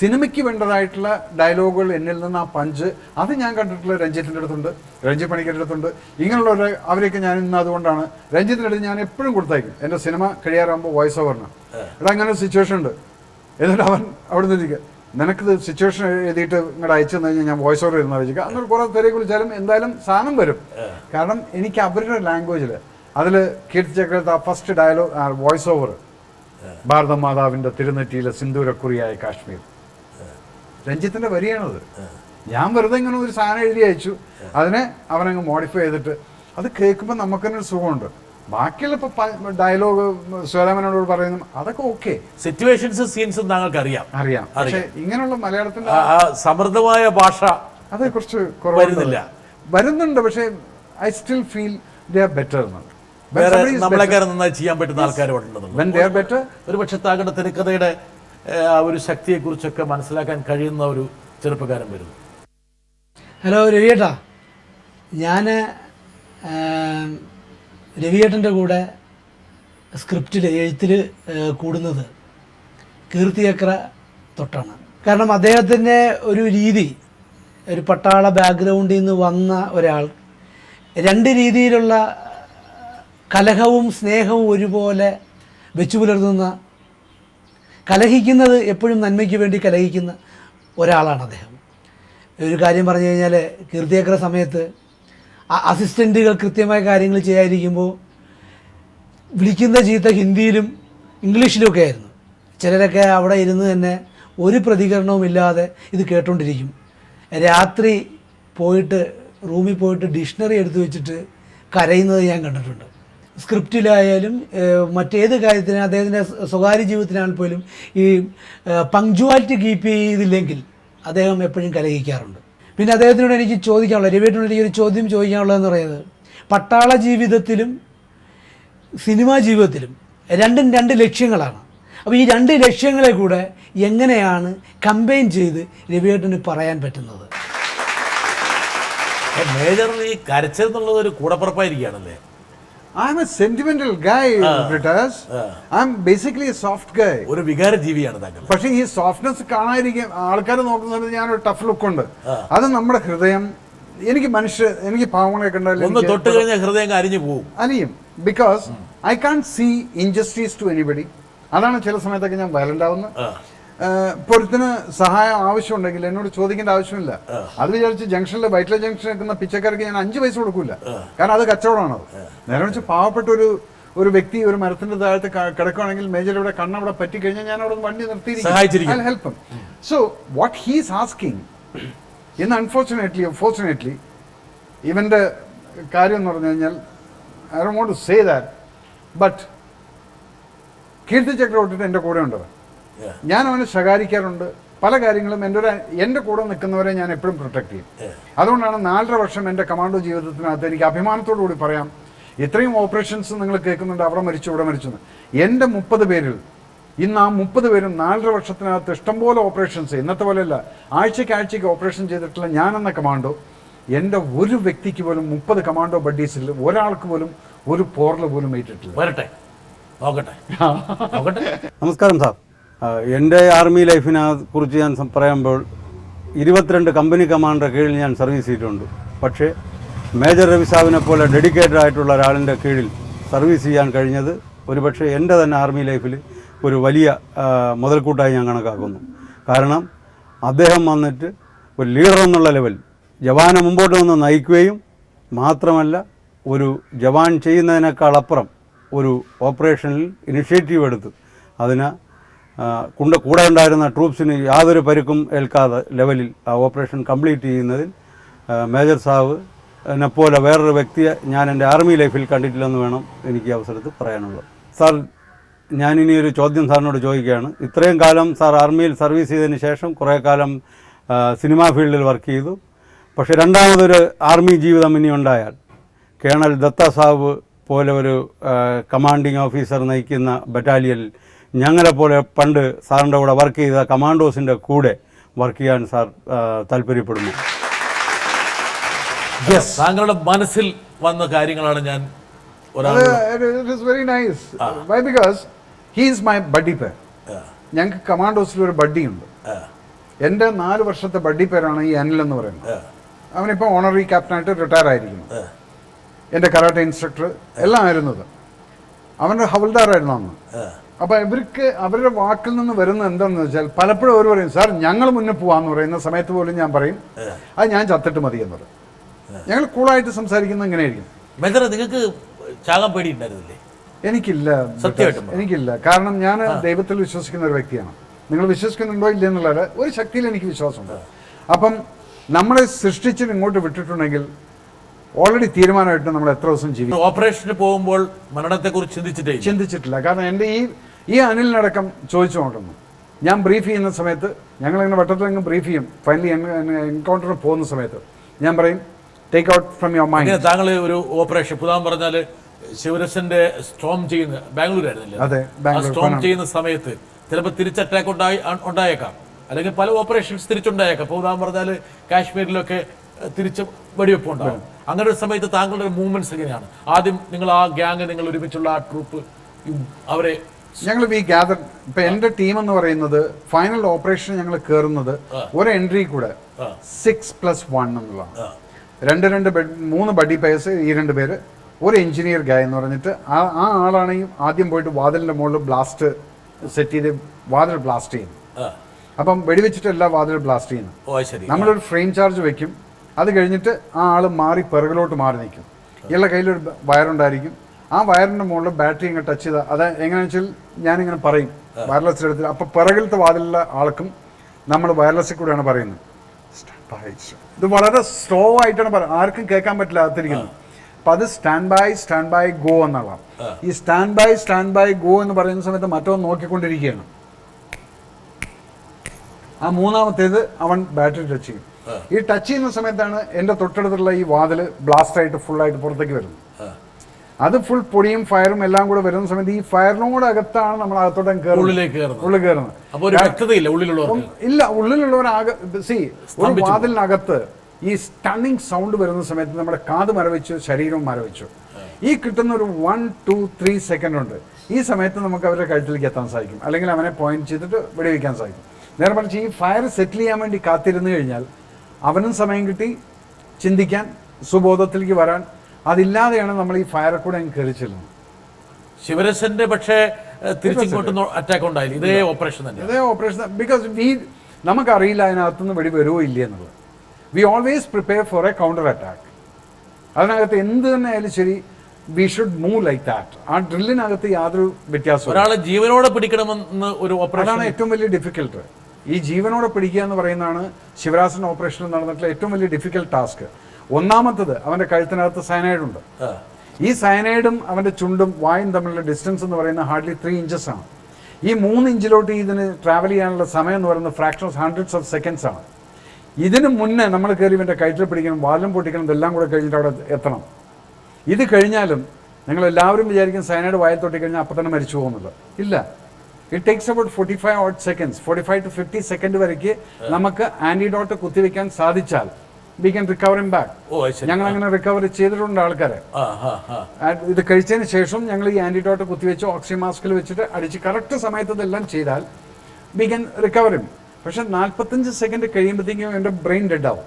സിനിമയ്ക്ക് വേണ്ടതായിട്ടുള്ള ഡയലോഗുകൾ എന്നിൽ നിന്ന് ആ പഞ്ച് അത് ഞാൻ കണ്ടിട്ടുള്ള രഞ്ജിത്തിൻ്റെ അടുത്തുണ്ട്, രഞ്ജി പണിക്കരുടെ അടുത്തുണ്ട്. ഇങ്ങനെയുള്ളവരെ അവരെയൊക്കെ ഞാൻ ഇന്ന് അതുകൊണ്ടാണ് രഞ്ജിത്തിൻ്റെ അടുത്ത് ഞാൻ എപ്പോഴും കൊടുത്തയക്കും. എൻ്റെ സിനിമ കഴിയാറാകുമ്പോൾ വോയിസ് ഓവറിന് എടാ അങ്ങനെ ഒരു സിറ്റുവേഷൻ ഉണ്ട്, എന്നിട്ട് അവൻ അവിടെ നിന്ന് ഇരിക്കുക നിനക്കിത് സിറ്റുവേഷൻ എഴുതിയിട്ട് ഇങ്ങോട്ട് അയച്ചു തന്നു കഴിഞ്ഞാൽ ഞാൻ വോയിസ് ഓവർ ഇരുന്ന് വെച്ചിരിക്കുക. അന്നൊരു കുറേ പേരെ വിളിച്ചാലും എന്തായാലും സാധനം വരും. കാരണം എനിക്ക് അവരുടെ ലാംഗ്വേജിൽ അതിൽ കീർത്തി ചക്രവർത്തി ഫസ്റ്റ് ഡയലോഗ് വോയിസ് ഓവർ ഭാരത മാതാവിൻ്റെ തിരുനെറ്റിയിലെ സിന്ദൂരക്കുറിയായ കാശ്മീർ രഞ്ജിത്തിൻ്റെ വരിയാണത്. ഞാൻ വെറുതെ ഇങ്ങനെ ഒരു സാധനം എഴുതി അയച്ചു, അതിനെ അവനങ്ങ് മോഡിഫൈ ചെയ്തിട്ട് അത് കേൾക്കുമ്പോൾ നമുക്ക് തന്നെ ഒരു സുഖമുണ്ട്. ബാക്കിയുള്ള ഇപ്പോൾ ഡയലോഗ് സ്വരാമനോട് പറയുന്നു അതൊക്കെ ഓക്കെ, സിറ്റുവേഷൻസ് സീൻസും താങ്കൾക്ക് അറിയാം. പക്ഷേ ഇങ്ങനെയുള്ള മലയാളത്തിന്റെ സമൃദ്ധമായ ഭാഷ അത് കുറച്ച് കുറവുന്നില്ല, വരുന്നുണ്ട്. പക്ഷേ I still feel they are better. നമ്മളെക്കാരെ നന്നായി ചെയ്യാൻ പറ്റുന്ന ആൾക്കാരുണ്ടെന്നുണ്ട്. ഒരു പക്ഷെ താങ്കളുടെ തിരക്കഥയുടെ ആ ഒരു ശക്തിയെക്കുറിച്ചൊക്കെ മനസ്സിലാക്കാൻ കഴിയുന്ന ഒരു ചെറുപ്പക്കാരൻ വരുന്നു. ഹലോ രവിയേട്ടാ, ഞാൻ രവിയേട്ടൻ്റെ കൂടെ സ്ക്രിപ്റ്റിൽ എഴുത്തിൽ കൂടുന്നത് കീർത്തിചക്ര തൊട്ടാണ്. കാരണം അദ്ദേഹത്തിൻ്റെ ഒരു രീതി, ഒരു പട്ടാള ബാക്ക്ഗ്രൗണ്ടിൽ നിന്ന് വന്ന ഒരാൾ 2 രീതിയിലുള്ള കലഹവും സ്നേഹവും ഒരുപോലെ വെച്ചു പുലർത്തുന്ന, കലഹിക്കുന്നത് എപ്പോഴും നന്മയ്ക്ക് വേണ്ടി കലഹിക്കുന്ന ഒരാളാണ് അദ്ദേഹം. ഒരു കാര്യം പറഞ്ഞു കഴിഞ്ഞാൽ കീർത്തിചക്ര സമയത്ത് അസിസ്റ്റൻറ്റുകൾ കൃത്യമായ കാര്യങ്ങൾ ചെയ്യാതിരിക്കുമ്പോൾ വിളിക്കുന്ന ചീത്ത ഹിന്ദിയിലും ഇംഗ്ലീഷിലുമൊക്കെ ആയിരുന്നു. ചിലരൊക്കെ അവിടെ ഇരുന്ന് തന്നെ ഒരു പ്രതികരണവും ഇല്ലാതെ ഇത് കേട്ടുകൊണ്ടിരിക്കും. രാത്രി പോയിട്ട് റൂമിൽ പോയിട്ട് ഡിക്ഷണറി എടുത്തു വെച്ചിട്ട് കരയുന്നത് ഞാൻ കണ്ടിട്ടുണ്ട്. സ്ക്രിപ്റ്റിലായാലും മറ്റേത് കാര്യത്തിന്, അദ്ദേഹത്തിൻ്റെ സ്വകാര്യ ജീവിതത്തിനാണെങ്കിൽ പോലും ഈ പങ്ക്ച്വാലിറ്റി കീപ്പ് ചെയ്തില്ലെങ്കിൽ അദ്ദേഹം എപ്പോഴും കലഹിക്കാറുണ്ട്. പിന്നെ അദ്ദേഹത്തിനോട് എനിക്ക് ചോദിക്കാനുള്ളത്, രവിയേട്ടനോട് എനിക്കൊരു ചോദ്യം ചോദിക്കാനുള്ളതെന്ന് പറയുന്നത്, പട്ടാള ജീവിതത്തിലും സിനിമാ ജീവിതത്തിലും രണ്ടും 2 ലക്ഷ്യങ്ങളാണ്. അപ്പോൾ ഈ 2 ലക്ഷ്യങ്ങളെ കൂടെ എങ്ങനെയാണ് കമ്പൈൻ ചെയ്ത് രവിയേട്ടന് പറയാൻ പറ്റുന്നത്? മേജറിന് ഈ കരച്ചെന്നുള്ളത് ഒരു കൂടപ്പുറപ്പായിരിക്കുകയാണല്ലേ? I'm a sentimental guy, Britas. I'm basically a soft guy. ഒരു വികാര ജീവിയാണ് താങ്കൾ. പക്ഷേ ഈ സോഫ്റ്റ്നെസ് കാണാതിരിക്കും ആൾക്കാർ നോക്കുന്നത് ഞാനൊരു ടഫ് ലുക്ക് ഉണ്ട്. അത് നമ്മുടെ ഹൃദയം, എനിക്ക് പാവങ്ങളെ കണ്ടാൽ ഒന്ന് തൊട്ട് കഴിഞ്ഞാൽ ഹൃദയം അരിഞ്ഞു പോകും, അലിയും. Because I can't see injustice to anybody. അതാണ് ചില സമയത്തൊക്കെ ഞാൻ വയലന്റ് ആവുന്നത്. പൊരുത്തിന് സഹായം ആവശ്യമുണ്ടെങ്കിൽ എന്നോട് ചോദിക്കേണ്ട ആവശ്യമില്ല. അത് വിചാരിച്ച് ജംഗ്ഷനിൽ വൈറ്റ്ല ജംഗ്ഷൻ നിൽക്കുന്ന പിച്ചക്കാർക്ക് ഞാൻ 5 പൈസ കൊടുക്കൂല, കാരണം അത് കച്ചവടമാണത്. നേരെ വെച്ച് പാവപ്പെട്ട ഒരു വ്യക്തി ഒരു മരത്തിന്റെ താഴത്ത് കിടക്കുകയാണെങ്കിൽ മേജർ ഇവിടെ കണ്ണവിടെ പറ്റിക്കഴിഞ്ഞാൽ ഞാൻ അവിടെ വണ്ടി നിർത്തിയിരിക്കും, help. So what he's asking ഇന്ന് അൺഫോർച്ചുനേറ്റ്ലി ഇവന്റെ കാര്യം എന്ന് പറഞ്ഞു കഴിഞ്ഞാൽ I don't want to say that, but Keerthi Chakravarthi എൻ്റെ കൂടെ ഉണ്ട്. ഞാൻ അവനെ ശകാരിക്കാറുണ്ട്. പല കാര്യങ്ങളും എൻ്റെ കൂടെ നിൽക്കുന്നവരെ ഞാൻ എപ്പോഴും പ്രൊട്ടക്ട് ചെയ്യും. അതുകൊണ്ടാണ് 4.5 വർഷം എൻ്റെ കമാൻഡോ ജീവിതത്തിനകത്ത് എനിക്ക് അഭിമാനത്തോടു കൂടി പറയാം, ഇത്രയും ഓപ്പറേഷൻസ് നിങ്ങൾ കേൾക്കുന്നുണ്ട്, അവിടെ മരിച്ചു ഇവിടെ മരിച്ചു. എൻ്റെ 30 പേരിൽ ഇന്ന് ആ 30 പേരും 4.5 വർഷത്തിനകത്ത് ഇഷ്ടംപോലെ ഓപ്പറേഷൻസ്, ഇന്നത്തെ പോലെയല്ല ആഴ്ചയ്ക്ക് ഓപ്പറേഷൻ ചെയ്തിട്ടുള്ള ഞാനെന്ന കമാൻഡോ, എൻ്റെ ഒരു വ്യക്തിക്ക് പോലും 30 കമാൻഡോ ബഡ്ഡീസിൽ ഒരാൾക്ക് പോലും ഒരു പോറൽ പോലും ഏറ്റിട്ടില്ല. വരട്ടെ, നോക്കട്ടെ. നമസ്കാരം സാർ. എൻ്റെ ആർമി ലൈഫിനെ കുറിച്ച് ഞാൻ പറയുമ്പോൾ 22 കമ്പനി കമാൻഡർ കീഴിൽ ഞാൻ സർവീസ് ചെയ്തിട്ടുണ്ട്. പക്ഷേ മേജർ രവി സാബിനെ പോലെ ഡെഡിക്കേറ്റഡ് ആയിട്ടുള്ള ഒരാളിൻ്റെ കീഴിൽ സർവീസ് ചെയ്യാൻ കഴിഞ്ഞത് ഒരുപക്ഷെ എൻ്റെ തന്നെ ആർമി ലൈഫിൽ ഒരു വലിയ മുതൽക്കൂട്ടായി ഞാൻ കണക്കാക്കുന്നു. കാരണം അദ്ദേഹം വന്നിട്ട് ഒരു ലീഡർ എന്നുള്ള ലെവൽ ജവാനെ മുമ്പോട്ട് നിന്ന് നയിക്കുകയും മാത്രമല്ല ഒരു ജവാൻ ചെയ്യുന്നതിനേക്കാൾ അപ്പുറം ഒരു ഓപ്പറേഷനിൽ ഇനിഷ്യേറ്റീവ് എടുത്ത് അതിന് കൂടെ ഉണ്ടായിരുന്ന ട്രൂപ്സിന് യാതൊരു പരിക്കും ഏൽക്കാതെ ലെവലിൽ ആ ഓപ്പറേഷൻ കംപ്ലീറ്റ് ചെയ്യുന്നതിൽ മേജർ സാബിനെ പോലെ വേറൊരു വ്യക്തിയെ ഞാൻ എൻ്റെ ആർമി ലൈഫിൽ കണ്ടിട്ടില്ലെന്ന് വേണം എനിക്ക് ഈ അവസരത്തിൽ പറയാനുള്ളത്. സാർ, ഞാനിനി ഒരു ചോദ്യം സാറിനോട് ചോദിക്കുകയാണ്. ഇത്രയും കാലം സാർ ആർമിയിൽ സർവീസ് ചെയ്തതിന് ശേഷം കുറേ കാലം സിനിമാ ഫീൽഡിൽ വർക്ക് ചെയ്തു. പക്ഷേ രണ്ടാമതൊരു ആർമി ജീവിതം ഇനി ഉണ്ടായാൽ കേണൽ ദത്ത സാബ് പോലെ ഒരു കമാൻഡിങ് ഓഫീസർ നയിക്കുന്ന ബറ്റാലിയനിൽ ഞങ്ങളെപ്പോലെ പണ്ട് സാറിൻ്റെ കൂടെ വർക്ക് ചെയ്ത കമാൻഡോസിൻ്റെ കൂടെ വർക്ക് ചെയ്യാൻ സാർ താല്പര്യപ്പെടുന്നു. താങ്കളുടെ മനസ്സിൽ വന്ന കാര്യങ്ങളാണ് ഞാൻ very nice. Why? Because he is my buddy pair. ഞങ്ങൾക്ക് കമാൻഡോസിൽ ഒരു ബഡ്ഡിയുണ്ട്. എൻ്റെ 4 വർഷത്തെ ബഡ്ഡി പേരാണ് ഈ അനിൽ എന്ന് പറയുന്നത്. അവനിപ്പോൾ ഓണററി ക്യാപ്റ്റനായിട്ട് റിട്ടയർ ആയിരിക്കുന്നു. എൻ്റെ കരാട്ടെ ഇൻസ്ട്രക്ടർ എല്ലാം ആയിരുന്നത്. അവൻ്റെ ഹവൽദാറായിരുന്നു അന്ന്. അപ്പോൾ ഇവർക്ക് അവരുടെ വാക്കിൽ നിന്ന് വരുന്നത് എന്താണെന്ന് വെച്ചാൽ പലപ്പോഴും അവർ പറയും, സാർ ഞങ്ങൾ മുന്നേ പോവാന്ന് പറയുന്ന സമയത്ത് പോലും ഞാൻ പറയും അത് ഞാൻ ചത്തിട്ട് മതി എന്ന് പറയും. ഞങ്ങൾ കൂളായിട്ട് സംസാരിക്കുന്നത് ഇങ്ങനെയായിരിക്കും. മേജർ, നിങ്ങൾക്ക് ചാകാൻ പേടി ഉണ്ടായിരുന്നില്ലേ? എനിക്കില്ല, സത്യമായിട്ടും എനിക്കില്ല. കാരണം ഞാൻ ദൈവത്തിൽ വിശ്വസിക്കുന്ന ഒരു വ്യക്തിയാണ്. നിങ്ങൾ വിശ്വസിക്കുന്നുണ്ടോ ഇല്ലെന്നുള്ളത് ഒരു ശക്തിയിൽ എനിക്ക് വിശ്വാസമുണ്ട്. അപ്പം നമ്മളെ സൃഷ്ടിച്ചിട്ട് ഇങ്ങോട്ട് വിട്ടിട്ടുണ്ടെങ്കിൽ ഓൾറെഡി തീരുമാനമായിട്ട് നമ്മൾ എത്ര ദിവസം ജീവിക്കും. ഓപ്പറേഷന് പോകുമ്പോൾ മരണത്തെക്കുറിച്ച് ചിന്തിച്ചിട്ടില്ല. കാരണം എൻ്റെ ഈ അനിലിനടക്കം ചോദിച്ചു നോക്കുന്നു. ഞാൻ ബ്രീഫ് ചെയ്യുന്ന സമയത്ത് ഞങ്ങളിങ്ങനെ വട്ടത്തിലങ്ങ് ബ്രീഫ് ചെയ്യും. ഫൈനലി എൻകൗണ്ടറിൽ പോകുന്ന സമയത്ത് ഞാൻ പറയും, take out from your mind. താങ്കൾ ഒരു ഓപ്പറേഷൻ പുതാൻ പറഞ്ഞാൽ ശിവരസന്റെ സ്റ്റോം ചെയ്യുന്ന ബാംഗ്ലൂർ ആയിരുന്നില്ല? അതെ, സ്റ്റോം ചെയ്യുന്ന സമയത്ത് ചിലപ്പോൾ തിരിച്ചറ്റാക്ക് ഉണ്ടായേക്കാം, അല്ലെങ്കിൽ പല ഓപ്പറേഷൻസ് തിരിച്ചുണ്ടായേക്കാം. ഇപ്പോൾ ഉദാഹരണം പറഞ്ഞാൽ കാശ്മീരിലൊക്കെ തിരിച്ച് വെടിവെപ്പ് ഉണ്ടാകും. അങ്ങനെ ഒരു സമയത്ത് താങ്കളുടെ മൂവ്മെന്റ്സ് എങ്ങനെയാണ്? ആദ്യം നിങ്ങൾ ആ ഗ്യാങ്, നിങ്ങൾ ഒരുമിച്ചുള്ള ആ ട്രൂപ്പ്, അവരെ ഞങ്ങൾ ഗ്യാദർ. ഇപ്പൊ എന്റെ ടീം എന്ന് പറയുന്നത് ഫൈനൽ ഓപ്പറേഷൻ ഞങ്ങൾ കയറുന്നത് ഒരു എൻട്രി കൂടെ 6+1 എന്നുള്ളതാണ്. 3 ബഡി പേഴ്സ്, ഈ 2 പേര്, ഒരു എഞ്ചിനീയർ ഗായ് എന്ന് പറഞ്ഞിട്ട് ആ ആളാണ് ആദ്യം പോയിട്ട് വാതിലിന്റെ മുകളിൽ ബ്ലാസ്റ്റ് സെറ്റ് ചെയ്ത് വാതിൽ ബ്ലാസ്റ്റ് ചെയ്യുന്നു. അപ്പം വെടിവെച്ചിട്ടല്ല വാതിൽ ബ്ലാസ്റ്റ് ചെയ്യുന്നത്. നമ്മളൊരു ഫ്രെയിം ചാർജ് വെക്കും. അത് കഴിഞ്ഞിട്ട് ആ ആൾ പിറകിലോട്ട് മാറി നിൽക്കും. ഇയാളുടെ കയ്യിലൊരു വയറുണ്ടായിരിക്കും. ആ വയറിൻ്റെ മുകളിൽ ബാറ്ററി ഇങ്ങനെ ടച്ച് ചെയ്താൽ അത് എങ്ങനെയാണെന്ന് വെച്ചാൽ ഞാനിങ്ങനെ പറയും വയർലെസ് എടുത്തിട്ട്. അപ്പോൾ പിറകിലത്തെ വാതിലുള്ള ആൾക്കും നമ്മൾ വയർലെസ്സിൽ കൂടെയാണ് പറയുന്നത്. ഇത് വളരെ സ്ലോ ആയിട്ടാണ് ആർക്കും കേൾക്കാൻ പറ്റില്ല അകത്തിരിക്കുന്നത്. അപ്പം അത് സ്റ്റാൻഡ് ബൈ ഗോ എന്നുള്ളതാണ്. ഈ സ്റ്റാൻഡ് ബൈ ഗോ എന്ന് പറയുന്ന സമയത്ത് മറ്റൊന്ന് നോക്കിക്കൊണ്ടിരിക്കുകയാണ്. ആ മൂന്നാമത്തേത് അവൻ ബാറ്ററി ടച്ച് ചെയ്യും. ഈ ടച്ച് ചെയ്യുന്ന സമയത്താണ് എൻ്റെ തൊട്ടടുത്തുള്ള ഈ വാതിൽ ബ്ലാസ്റ്റായിട്ട് ഫുള്ളായിട്ട് പുറത്തേക്ക് വരുന്നത്. അത് ഫുൾ പൊടിയും ഫയറും എല്ലാം കൂടെ വരുന്ന സമയത്ത് ഈ ഫയറിനോട് അകത്താണ് നമ്മൾ അകത്തോട്ട് ഉള്ളിൽ കയറുന്നത്. ഇല്ല, ഉള്ളിലുള്ളവരാകെ ഒരു വാതിലിനകത്ത് ഈ സ്റ്റണ്ണിങ് സൗണ്ട് വരുന്ന സമയത്ത് നമ്മുടെ കാത് മരവിച്ചു, ശരീരവും മരവിച്ചു. ഈ കിട്ടുന്ന ഒരു 1, 2, 3 സെക്കൻഡ് ഉണ്ട്. ഈ സമയത്ത് നമുക്ക് അവരുടെ കഴുത്തിലേക്ക് എത്താൻ സാധിക്കും, അല്ലെങ്കിൽ അവനെ പോയിന്റ് ചെയ്തിട്ട് വെടിവെക്കാൻ സാധിക്കും. നേരെ മറിച്ച് ഈ ഫയർ സെറ്റിൽ ചെയ്യാൻ വേണ്ടി കാത്തിരുന്നു കഴിഞ്ഞാൽ അവനും സമയം കിട്ടി ചിന്തിക്കാൻ, സുബോധത്തിലേക്ക് വരാൻ. അതില്ലാതെയാണ് നമ്മൾ ഈ ഫയറെ കൂടെ കയറി ചെല്ലുന്നത്. ശിവരസന്റെ പക്ഷേ തിരിച്ചിങ്ങോട്ട് അറ്റാക്ക് ഉണ്ടായില്ല, ഇതേ ഓപ്പറേഷൻ തന്നെ. ഇതേ ഓപ്പറേഷൻ ബിക്കോസ് നമുക്കറിയില്ല അതിനകത്തുനിന്ന് വെടി വരുമോ ഇല്ലേ എന്നുള്ളത്. We always prepare for A counter attack. അതിനകത്ത് എന്ത് തന്നെ ആയാലും ശരി, we should move like that. ആ ഡ്രില്ലിനകത്ത് യാതൊരു വ്യത്യാസവും. ഒരാളെ ജീവനോടെ പിടിക്കണമെന്ന് ഒരു ഓപ്പറേഷൻ, അതാണ് ഏറ്റവും വലിയ ഡിഫിക്കൽട്ട്. ഈ ജീവനോടെ പിടിക്കുക എന്ന് പറയുന്നതാണ് ശിവരാസൻ ഓപ്പറേഷനിൽ നടന്നിട്ടുള്ള ഏറ്റവും വലിയ ഡിഫിക്കൽട്ട് ടാസ്ക്. ഒന്നാമത്തത്, അവന്റെ കഴുത്തിനകത്ത് സയനൈഡ് ഉണ്ട്. ഈ സയനൈഡും അവന്റെ ചുണ്ടും വായും തമ്മിലുള്ള ഡിസ്റ്റൻസ് എന്ന് പറയുന്നത് ഹാർഡ്ലി 3 inches ആണ്. ഈ 3 ഇഞ്ചിലോട്ട് ഇതിന് ട്രാവൽ ചെയ്യാനുള്ള സമയം എന്ന് പറയുന്നത് fraction of hundreds of seconds ആണ്. ഇതിന് മുന്നേ നമ്മൾ കയറി ഇവന്റെ കഴുത്തിൽ പിടിക്കണം, വാലും പൊട്ടിക്കണം, ഇതെല്ലാം കൂടെ കഴിഞ്ഞിട്ട് അവിടെ എത്തണം. ഇത് കഴിഞ്ഞാലും നിങ്ങൾ എല്ലാവരും വിചാരിക്കും സയനൈഡ് വായിൽ തൊട്ടി കഴിഞ്ഞാൽ അപ്പം തന്നെ മരിച്ചു പോകുന്നുള്ളത്. ഇല്ല, it takes about 45 seconds, 45 to 50 second വരയ്ക്ക് നമുക്ക് ആന്റിഡോട്ട് കുത്തിവെക്കാൻ സാധിച്ചാൽ we can recover him back. ഞങ്ങൾ അങ്ങനെ റിക്കവർ ചെയ്തിട്ടുണ്ട് ആൾക്കാരെ. ഇത് കഴിച്ചതിന് ശേഷം ഞങ്ങൾ ഈ ആന്റിഡോട്ട് കുത്തിവെച്ച് ഓക്സിജൻ മാസ്കിൽ വെച്ചിട്ട് അടിച്ച് കറക്റ്റ് സമയത്ത് ഇതെല്ലാം ചെയ്താൽ വി ക്യാൻ റിക്കവർ ഇം. പക്ഷെ 45 സെക്കൻഡ് കഴിയുമ്പോഴത്തേക്കും എൻ്റെ ബ്രെയിൻ ഡെഡ് ആവും.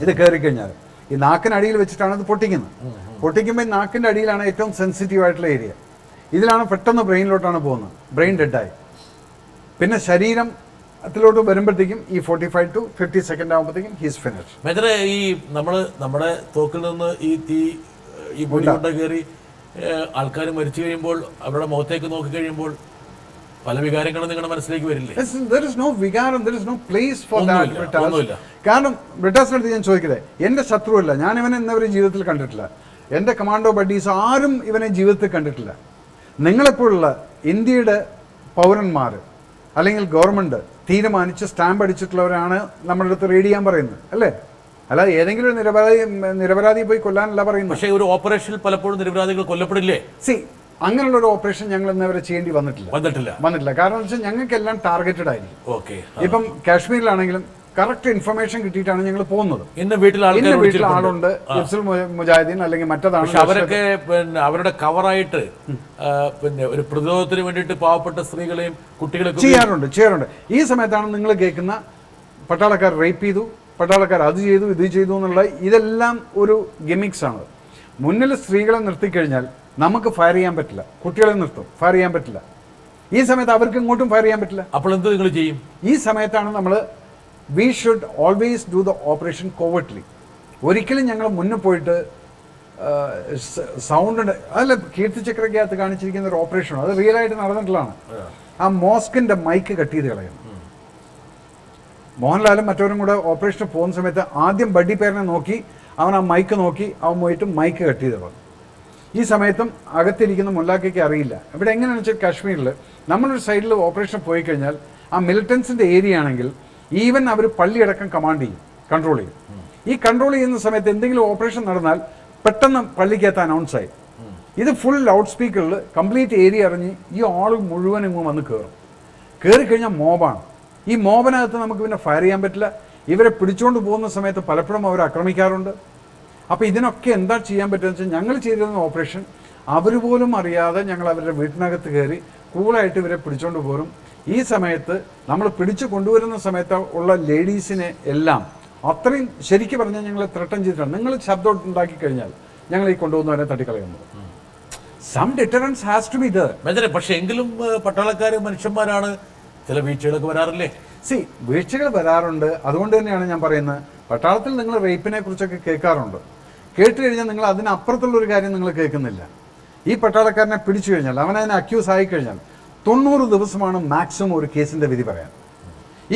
ഇത് കയറി കഴിഞ്ഞാൽ ഈ നാക്കിനടിയിൽ വെച്ചിട്ടാണ് ഇത് പൊട്ടിക്കുന്നത്. പൊട്ടിക്കുമ്പോൾ ഈ നാക്കിൻ്റെ അടിയിലാണ് ഏറ്റവും സെൻസിറ്റീവ് ആയിട്ടുള്ള ഏരിയ. ഇതിലാണ് പെട്ടെന്ന് ബ്രെയിനിലോട്ടാണ് പോകുന്നത്. ബ്രെയിൻ ഡെഡായി. പിന്നെ ശരീരത്തിലോട്ട് വരുമ്പോഴത്തേക്കും ഈ 45 to 50 സെക്കൻഡ് ആകുമ്പോഴത്തേക്കും ഹീസ് ഫിനിഷ്. മേജറെ, ഈ നമ്മുടെ തോക്കിൽ നിന്ന് ഈ പൊടികൊണ്ട കയറി ആൾക്കാർ മരിച്ചു കഴിയുമ്പോൾ അവരുടെ മുഖത്തേക്ക് നോക്കി കഴിയുമ്പോൾ പല വികാരങ്ങളും നിങ്ങളുടെ മനസ്സിലേക്ക് വരില്ലേ? There is no വികാരം, there is no place for that. കാരണം ബ്രിട്ടാസിനടുത്ത് ഞാൻ ചോദിക്കട്ടെ, എൻ്റെ ശത്രുവല്ല, ഞാൻ ഇവനെ ഇന്നവരെ ജീവിതത്തിൽ കണ്ടിട്ടില്ല. എൻ്റെ കമാൻഡോ ബഡീസ് ആരും ഇവനെ ജീവിതത്തിൽ കണ്ടിട്ടില്ല. നിങ്ങളെപ്പോഴുള്ള ഇന്ത്യയുടെ പൗരന്മാർ അല്ലെങ്കിൽ ഗവൺമെൻറ് തീരുമാനിച്ച് സ്റ്റാമ്പ് അടിച്ചിട്ടുള്ളവരാണ് നമ്മുടെ അടുത്ത് റെയ്ഡ് ചെയ്യാൻ പറയുന്നത്, അല്ലേ? അല്ലാതെ ഏതെങ്കിലും ഒരു നിരപരാധി പോയി കൊല്ലാനല്ല പറയുന്നത്. പക്ഷേ ഒരു ഓപ്പറേഷനിൽ പലപ്പോഴും നിരപരാധികൾ കൊല്ലപ്പെടില്ലേ? അങ്ങനെയുള്ള ഒരു ഓപ്പറേഷൻ ഞങ്ങൾ ഇന്നവരെ ചെയ്യേണ്ടി വന്നിട്ടില്ല. കാരണം വെച്ചാൽ ഞങ്ങൾക്കെല്ലാം ടാർഗറ്റഡ് ആയിരിക്കും. ഇപ്പം കാശ്മീരിലാണെങ്കിലും കറക്റ്റ് ഇൻഫർമേഷൻ കിട്ടിയിട്ടാണ് ഞങ്ങൾ പോകുന്നത്. ഇന്ന് വീട്ടിൽ ആളുണ്ട്, ഹിഫ്സുൽ മുജാഹിദീൻ അല്ലെങ്കിൽ മറ്റേതാണ്. അവരൊക്കെ പിന്നെ അവരുടെ കവറായിട്ട് പിന്നെ ഒരു പ്രതിരോധത്തിന് വേണ്ടിയിട്ട് പാവപ്പെട്ട സ്ത്രീകളെയും കുട്ടികളെയും ചെയ്യാറുണ്ട്. ഈ സമയത്താണ് നിങ്ങൾ കേൾക്കുന്ന പട്ടാളക്കാർ റേപ്പ് ചെയ്തു, പട്ടാളക്കാർ അത് ചെയ്തു, ഇത് ചെയ്തു എന്നുള്ള ഇതെല്ലാം ഒരു ഗിമിക്സ് ആണ്. മുന്നിൽ സ്ത്രീകളെ നിർത്തിക്കഴിഞ്ഞാൽ നമുക്ക് ഫയർ ചെയ്യാൻ പറ്റില്ല, കുട്ടികളെ നിർത്തും, ഫയർ ചെയ്യാൻ പറ്റില്ല. ഈ സമയത്ത് അവർക്ക് ഇങ്ങോട്ടും ഫയർ ചെയ്യാൻ പറ്റില്ല. അപ്പോൾ എന്ത് നിങ്ങൾ ചെയ്യും? ഈ സമയത്താണ് നമ്മൾ we should always do the operation covertly. ഒരിക്കലും ഞങ്ങൾ മുന്നേ പോയിട്ട് സൗണ്ട് അതല്ല, കീർത്തിചക്രയ്ക്കകത്ത് കാണിച്ചിരിക്കുന്ന ഒരു ഓപ്പറേഷനോ അത് റിയൽ ആയിട്ട് നടന്നിട്ടുള്ളതാണ്. ആ മോസ്കിന്റെ മൈക്ക് കട്ട് ചെയ്ത് കളയുന്നു. മോഹൻലാലും മറ്റവരും കൂടെ ഓപ്പറേഷന് പോകുന്ന സമയത്ത് ആദ്യം ബഡ്ഡി പേരിനെ നോക്കി, അവൻ ആ മൈക്ക് നോക്കി, അവൻ പോയിട്ട് മൈക്ക് കട്ട് ചെയ്ത് കളഞ്ഞു. ഈ സമയത്തും അകത്തിരിക്കുന്ന മുല്ലാക്കയ്ക്ക് അറിയില്ല. ഇവിടെ എങ്ങനെയാണെന്ന് വെച്ചാൽ കാശ്മീരിൽ നമ്മളൊരു സൈഡിൽ ഓപ്പറേഷൻ പോയി കഴിഞ്ഞാൽ ആ മിലിറ്റൻസിൻ്റെ ഏരിയ ആണെങ്കിൽ ഈവൻ അവർ പള്ളിയടക്കം കൺട്രോൾ ചെയ്യും. ഈ കൺട്രോൾ ചെയ്യുന്ന സമയത്ത് എന്തെങ്കിലും ഓപ്പറേഷൻ നടന്നാൽ പെട്ടെന്ന് പള്ളിക്കകത്ത് അനൗൺസ് ആയി. ഇത് ഫുൾ ലൗഡ് സ്പീക്കറിൽ കംപ്ലീറ്റ് ഏരിയ അറിഞ്ഞ് ഈ ആൾ മുഴുവൻ ഇങ്ങ് വന്ന് കയറി കഴിഞ്ഞാൽ മോബാണ്. ഈ മോബിനകത്ത് നമുക്ക് പിന്നെ ഫയർ ചെയ്യാൻ പറ്റില്ല. ഇവരെ പിടിച്ചുകൊണ്ട് പോകുന്ന സമയത്ത് പലപ്പോഴും അവർ ആക്രമിക്കാറുണ്ട്. അപ്പോൾ ഇതിനൊക്കെ എന്താ ചെയ്യാൻ പറ്റുമെന്ന് വെച്ചാൽ ഞങ്ങൾ ചെയ്തിരുന്ന ഓപ്പറേഷൻ അവർ പോലും അറിയാതെ ഞങ്ങൾ അവരുടെ വീട്ടിനകത്ത് കയറി കൂളായിട്ട് ഇവരെ പിടിച്ചുകൊണ്ട് പോരും. ഈ സമയത്ത് നമ്മൾ പിടിച്ചു കൊണ്ടുവരുന്ന സമയത്ത് ഉള്ള ലേഡീസിനെ എല്ലാം അത്രയും ശരിക്കും പറഞ്ഞാൽ ഞങ്ങൾ ത്രട്ടൻ ചെയ്തിട്ടാണ്. നിങ്ങൾ ശബ്ദം ഉണ്ടാക്കി കഴിഞ്ഞാൽ ഞങ്ങൾ ഈ കൊണ്ടുപോകുന്നവരെ തട്ടിക്കളയുന്നത്. Some deterrence has to be there. പക്ഷേ എങ്കിലും പട്ടാളക്കാർ മനുഷ്യന്മാരാണ്, ചില വീഴ്ചകളൊക്കെ വരാറില്ലേ? വീഴ്ചകൾ വരാറുണ്ട്. അതുകൊണ്ട് തന്നെയാണ് ഞാൻ പറയുന്നത്, പട്ടാളത്തിൽ നിങ്ങൾ റേപ്പിനെ കുറിച്ചൊക്കെ കേൾക്കാറുണ്ട്. കേട്ട് കഴിഞ്ഞാൽ നിങ്ങൾ അതിനപ്പുറത്തുള്ളൊരു കാര്യം നിങ്ങൾ കേൾക്കുന്നില്ല. ഈ പട്ടാളക്കാരനെ പിടിച്ചു കഴിഞ്ഞാൽ, അവനതിനെ അക്യൂസ് ആയിക്കഴിഞ്ഞാൽ 90 ദിവസമാണ് മാക്സിമം ഒരു കേസിൻ്റെ വിധി പറയാൻ.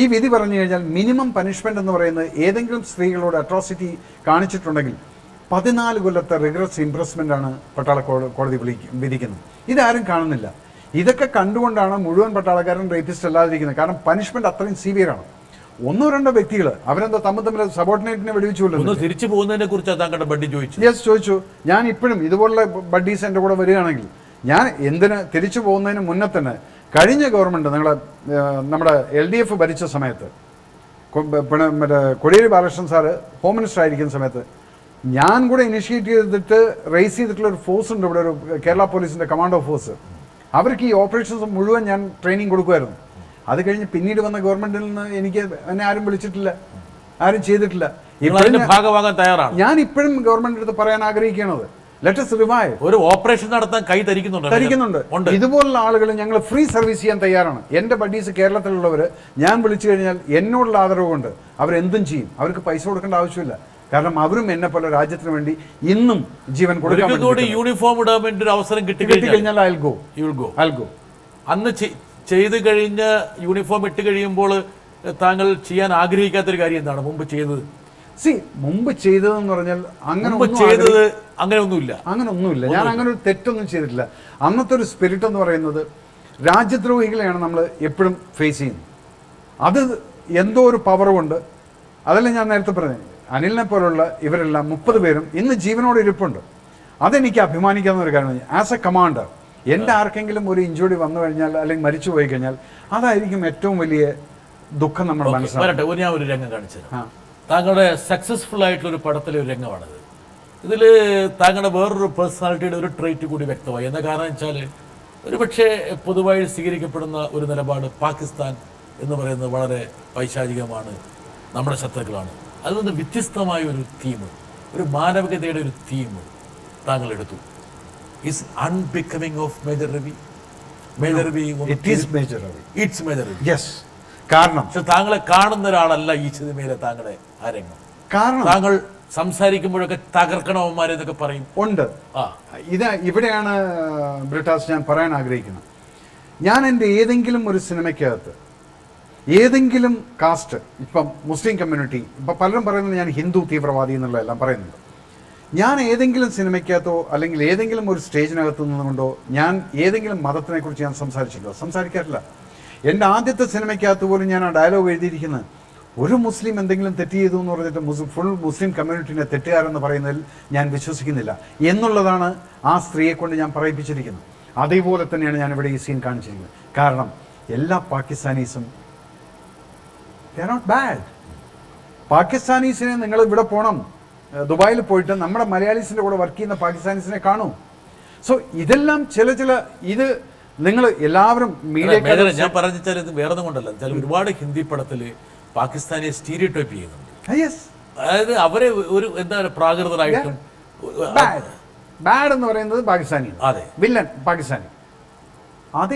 ഈ വിധി പറഞ്ഞു കഴിഞ്ഞാൽ മിനിമം പനിഷ്മെൻ്റ് എന്ന് പറയുന്നത് ഏതെങ്കിലും സ്ത്രീകളോട് അട്രോസിറ്റി കാണിച്ചിട്ടുണ്ടെങ്കിൽ 14 കൊല്ലത്തെ റിഗ്രസ് ഇംപ്രസ്മെൻ്റ് ആണ് പട്ടാള കോടതി വിധിക്കുന്നത്. ഇതാരും കാണുന്നില്ല. ഇതൊക്കെ കണ്ടുകൊണ്ടാണ് മുഴുവൻ പട്ടാളക്കാരൻ റേപ്പിസ്റ്റ് അല്ലാതിരിക്കുന്നത്. കാരണം പനിഷ്മെന്റ് അത്രയും സീവിയറാണ്. 1-2 വ്യക്തികൾ അവരെന്താ തമ്മിൽ സബോർഡിനേറ്റിനെ വെടിവെച്ചുകൊള്ളു. തിരിച്ചു പോകുന്നതിനെ കുറിച്ച് താങ്കളുടെ ബഡ്ഡി ചോദിച്ചു. ചോദിച്ചു. ഞാൻ ഇപ്പോഴും ഇതുപോലുള്ള ബഡ്ഡീസ് എൻ്റെ കൂടെ വരികയാണെങ്കിൽ ഞാൻ എന്തിന് തിരിച്ചു പോകുന്നതിന് മുന്നേ തന്നെ കഴിഞ്ഞ ഗവൺമെൻറ് നമ്മുടെ LDF ഭരിച്ച സമയത്ത് മറ്റേ Kodiyeri Balakrishnan sir home minister ആയിരിക്കുന്ന സമയത്ത് ഞാൻ കൂടെ ഇനിഷ്യേറ്റ് ചെയ്തിട്ട് റേസ് ചെയ്തിട്ടുള്ള ഒരു ഫോഴ്സ് ഉണ്ട് ഇവിടെ, ഒരു കേരള പോലീസിൻ്റെ കമാൻഡോ ഫോഴ്സ്. അവർക്ക് ഈ ഓപ്പറേഷൻസ് മുഴുവൻ ഞാൻ ട്രെയിനിങ് കൊടുക്കുമായിരുന്നു. അത് കഴിഞ്ഞ് പിന്നീട് വന്ന ഗവൺമെന്റിൽ നിന്ന് എന്നെ ആരും വിളിച്ചിട്ടില്ല, ആരും ചെയ്തിട്ടില്ല. ഭാഗമാകാൻ തയ്യാറാണ്. ഞാൻ ഇപ്പോഴും ഗവൺമെന്റിന്റെ അടുത്ത് പറയാൻ ആഗ്രഹിക്കുന്നത്, ലെറ്റ് us റിവൈവ്. ഒരു ഓപ്പറേഷൻ നടത്താൻ കൈ ധരിക്കുന്നുണ്ട്. ഇതുപോലുള്ള ആളുകൾ ഞങ്ങൾ ഫ്രീ സർവീസ് ചെയ്യാൻ തയ്യാറാണ്. എൻ്റെ ബഡീസ് കേരളത്തിലുള്ളവർ ഞാൻ വിളിച്ചു കഴിഞ്ഞാൽ എന്നോടുള്ള ആദരവ് കൊണ്ട് അവരെന്തും ചെയ്യും. അവർക്ക് പൈസ കൊടുക്കേണ്ട ആവശ്യമില്ല. കാരണം അവരും എന്നെ പോലെ രാജ്യത്തിന് വേണ്ടി ഇന്നും ജീവൻ കൊടുക്കാൻ യൂണിഫോം ഇടാൻ വേണ്ടി ഒരു അവസരം കിട്ടിക്കഴിഞ്ഞാൽ I'll go. അന്ന് ചെയ്ത് കഴിഞ്ഞ യൂണിഫോം ഇട്ട് കഴിയുമ്പോൾ താങ്കൾ ചെയ്യാൻ ആഗ്രഹിക്കാത്തൊരു കാര്യം എന്താണ് മുമ്പ് ചെയ്തത്? മുമ്പ് ചെയ്തതെന്ന് പറഞ്ഞാൽ അങ്ങനെയൊന്നുമില്ല. ഞാൻ അങ്ങനെ ഒരു തെറ്റൊന്നും ചെയ്തിട്ടില്ല. അന്നത്തെ ഒരു സ്പിരിറ്റ് എന്ന് പറയുന്നത് രാജ്യദ്രോഹികളെയാണ് നമ്മൾ എപ്പോഴും ഫേസ് ചെയ്യുന്നത്. അത് എന്തോ ഒരു പവർ കൊണ്ട്, അതല്ല ഞാൻ നേരത്തെ പറഞ്ഞത്, അനിലിനെ പോലുള്ള ഇവരെല്ലാം 30 പേരും ഇന്ന് ജീവനോട് ഇരിപ്പുണ്ട്. അതെനിക്ക് അഭിമാനിക്കാവുന്ന ഒരു കാര്യമാണ്. ആസ് എ കമാൻഡർ എൻ്റെ ആർക്കെങ്കിലും ഒരു ഇഞ്ചുറി വന്നു കഴിഞ്ഞാൽ അല്ലെങ്കിൽ മരിച്ചു പോയി കഴിഞ്ഞാൽ അതായിരിക്കും ഏറ്റവും വലിയ ദുഃഖം നമ്മൾ മനസ്സിലാക്കും. ഞാൻ ഒരു രംഗം കാണിച്ചത് താങ്കളുടെ സക്സസ്ഫുൾ ആയിട്ടുള്ള ഒരു പടത്തിലെ ഒരു രംഗമാണിത്. ഇതിൽ താങ്കളുടെ വേറൊരു പേഴ്സണാലിറ്റിയുടെ ഒരു ട്രേറ്റ് കൂടി വ്യക്തമായി. എന്താ കാരണം വെച്ചാൽ ഒരു പക്ഷേ പൊതുവായി സ്വീകരിക്കപ്പെടുന്ന ഒരു നിലപാട് പാകിസ്ഥാൻ എന്ന് പറയുന്നത് വളരെ പൈശാചികമാണ്, നമ്മുടെ ശത്രുക്കളാണ്. അതുകൊണ്ട് വ്യത്യസ്തമായ ഒരു തീം, ഒരു മാനവികതയുടെ ഒരു തീം താങ്കൾ എടുത്തു. Is unbecoming of major Ravi. Major Ravi it's major Ravi. Yes. കാരണം പക്ഷെ താങ്കളെ കാണുന്ന ഒരാളല്ല ഈ സിനിമയിലെ താങ്കളെ ആ രംഗം. കാരണം താങ്കൾ സംസാരിക്കുമ്പോഴൊക്കെ തകർക്കണവന്മാരെ എന്നൊക്കെ പറയും. ഉണ്ട്. ഇവിടെയാണ് ബ്രിട്ടാസ് ഞാൻ പറയാൻ ആഗ്രഹിക്കുന്നത്. ഞാൻ എൻ്റെ ഏതെങ്കിലും ഒരു സിനിമയ്ക്കകത്ത് ഏതെങ്കിലും കാസ്റ്റ്, ഇപ്പം മുസ്ലിം കമ്മ്യൂണിറ്റി, ഇപ്പം പലരും പറയുന്നത് ഞാൻ ഹിന്ദു തീവ്രവാദി എന്നുള്ളതെല്ലാം പറയുന്നുണ്ട്. ഞാൻ ഏതെങ്കിലും സിനിമയ്ക്കകത്തോ അല്ലെങ്കിൽ ഏതെങ്കിലും ഒരു സ്റ്റേജിനകത്ത് നിന്നുകൊണ്ടോ ഞാൻ ഏതെങ്കിലും മതത്തിനെ കുറിച്ച് ഞാൻ സംസാരിക്കാറില്ല. എൻ്റെ ആദ്യത്തെ സിനിമയ്ക്കകത്ത് പോലും ഞാൻ ആ ഡയലോഗ് എഴുതിയിരിക്കുന്നത്, ഒരു മുസ്ലിം എന്തെങ്കിലും തെറ്റ് ചെയ്തു എന്ന് പറഞ്ഞിട്ട് ഫുൾ മുസ്ലിം കമ്മ്യൂണിറ്റിനെ തെറ്റുകാരെന്ന് പറയുന്നതിൽ ഞാൻ വിശ്വസിക്കുന്നില്ല എന്നുള്ളതാണ് ആ സ്ത്രീയെ കൊണ്ട് ഞാൻ പറയിപ്പിച്ചിരിക്കുന്നത്. അതേപോലെ തന്നെയാണ് ഞാൻ ഇവിടെ ഈ സീൻ കാണിച്ചിരിക്കുന്നത്. കാരണം എല്ലാ പാകിസ്ഥാനീസും they are not bad. പാകിസ്ഥാനീസിനെ നിങ്ങൾ ഇവിടെ പോകണം, ദുബായിൽ പോയിട്ട് നമ്മുടെ മലയാളീസിൻ്റെ കൂടെ വർക്ക് ചെയ്യുന്ന പാകിസ്ഥാനീസിനെ കാണൂ. സോ ഇതെല്ലാം ചില ഇത് നിങ്ങൾ എല്ലാവരും മീഡിയ ഞാൻ പറഞ്ഞാൽ ഇത് വേറെ ഒന്നും കൊണ്ടല്ല. ഒരുപാട് ഹിന്ദി പടത്തിൽ പാകിസ്ഥാനെ സ്റ്റീരിയോടൈപ്പ് ചെയ്യുന്നുണ്ട്. അതായത് അവരെ ഒരു എന്താ പ്രാകൃതരായിട്ടും ബാഡ് എന്ന് പറയുന്നത് പാകിസ്ഥാനിയാണ്. അതെ, വില്ലൻ പാകിസ്ഥാനി.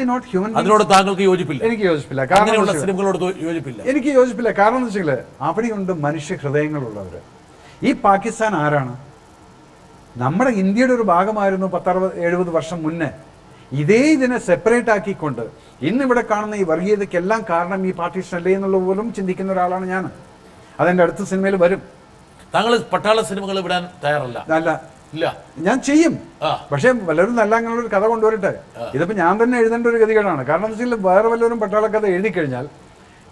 Not human. അതിനോട് താങ്കൾക്ക് യോജിപ്പില്ല? എനിക്ക് യോജിപ്പില്ല. കാരണം സിനിമകളോട് യോജിപ്പില്ല. എനിക്ക് യോജിപ്പില്ല. കാരണം എന്ന് വെച്ചാൽ അവിടെയുണ്ട് മനുഷ്യ ഹൃദയങ്ങളുള്ളവർ. ഈ പാകിസ്ഥാൻ ആരാണ്? നമ്മുടെ ഇന്ത്യയുടെ ഒരു ഭാഗമായിരുന്നു 60-70 വർഷം മുന്നേ. ഇതിനെ സെപ്പറേറ്റ് ആക്കിക്കൊണ്ട് ഇന്നിവിടെ കാണുന്ന ഈ വർഗീയതയ്ക്കെല്ലാം കാരണം ഈ പാർട്ടീഷൻ അല്ലേ എന്നുള്ള പോലും ചിന്തിക്കുന്ന ഒരാളാണ് ഞാൻ. അതെൻ്റെ അടുത്ത സിനിമയിൽ വരും. താങ്കൾ പട്ടാള സിനിമകൾ വിടാൻ തയ്യാറല്ല? അല്ല, ഇല്ല. ഞാൻ ചെയ്യും. പക്ഷെ വല്ലവരും നല്ല അങ്ങനെ ഒരു കഥ കൊണ്ടുവരട്ടെ. ഇതിപ്പോ ഞാൻ തന്നെ എഴുതേണ്ട ഒരു ഗതികേടാണ്. കാരണം എന്താ വെച്ചാൽ വേറെ വല്ലവരും പട്ടാള കഥ എഴുതി കഴിഞ്ഞാൽ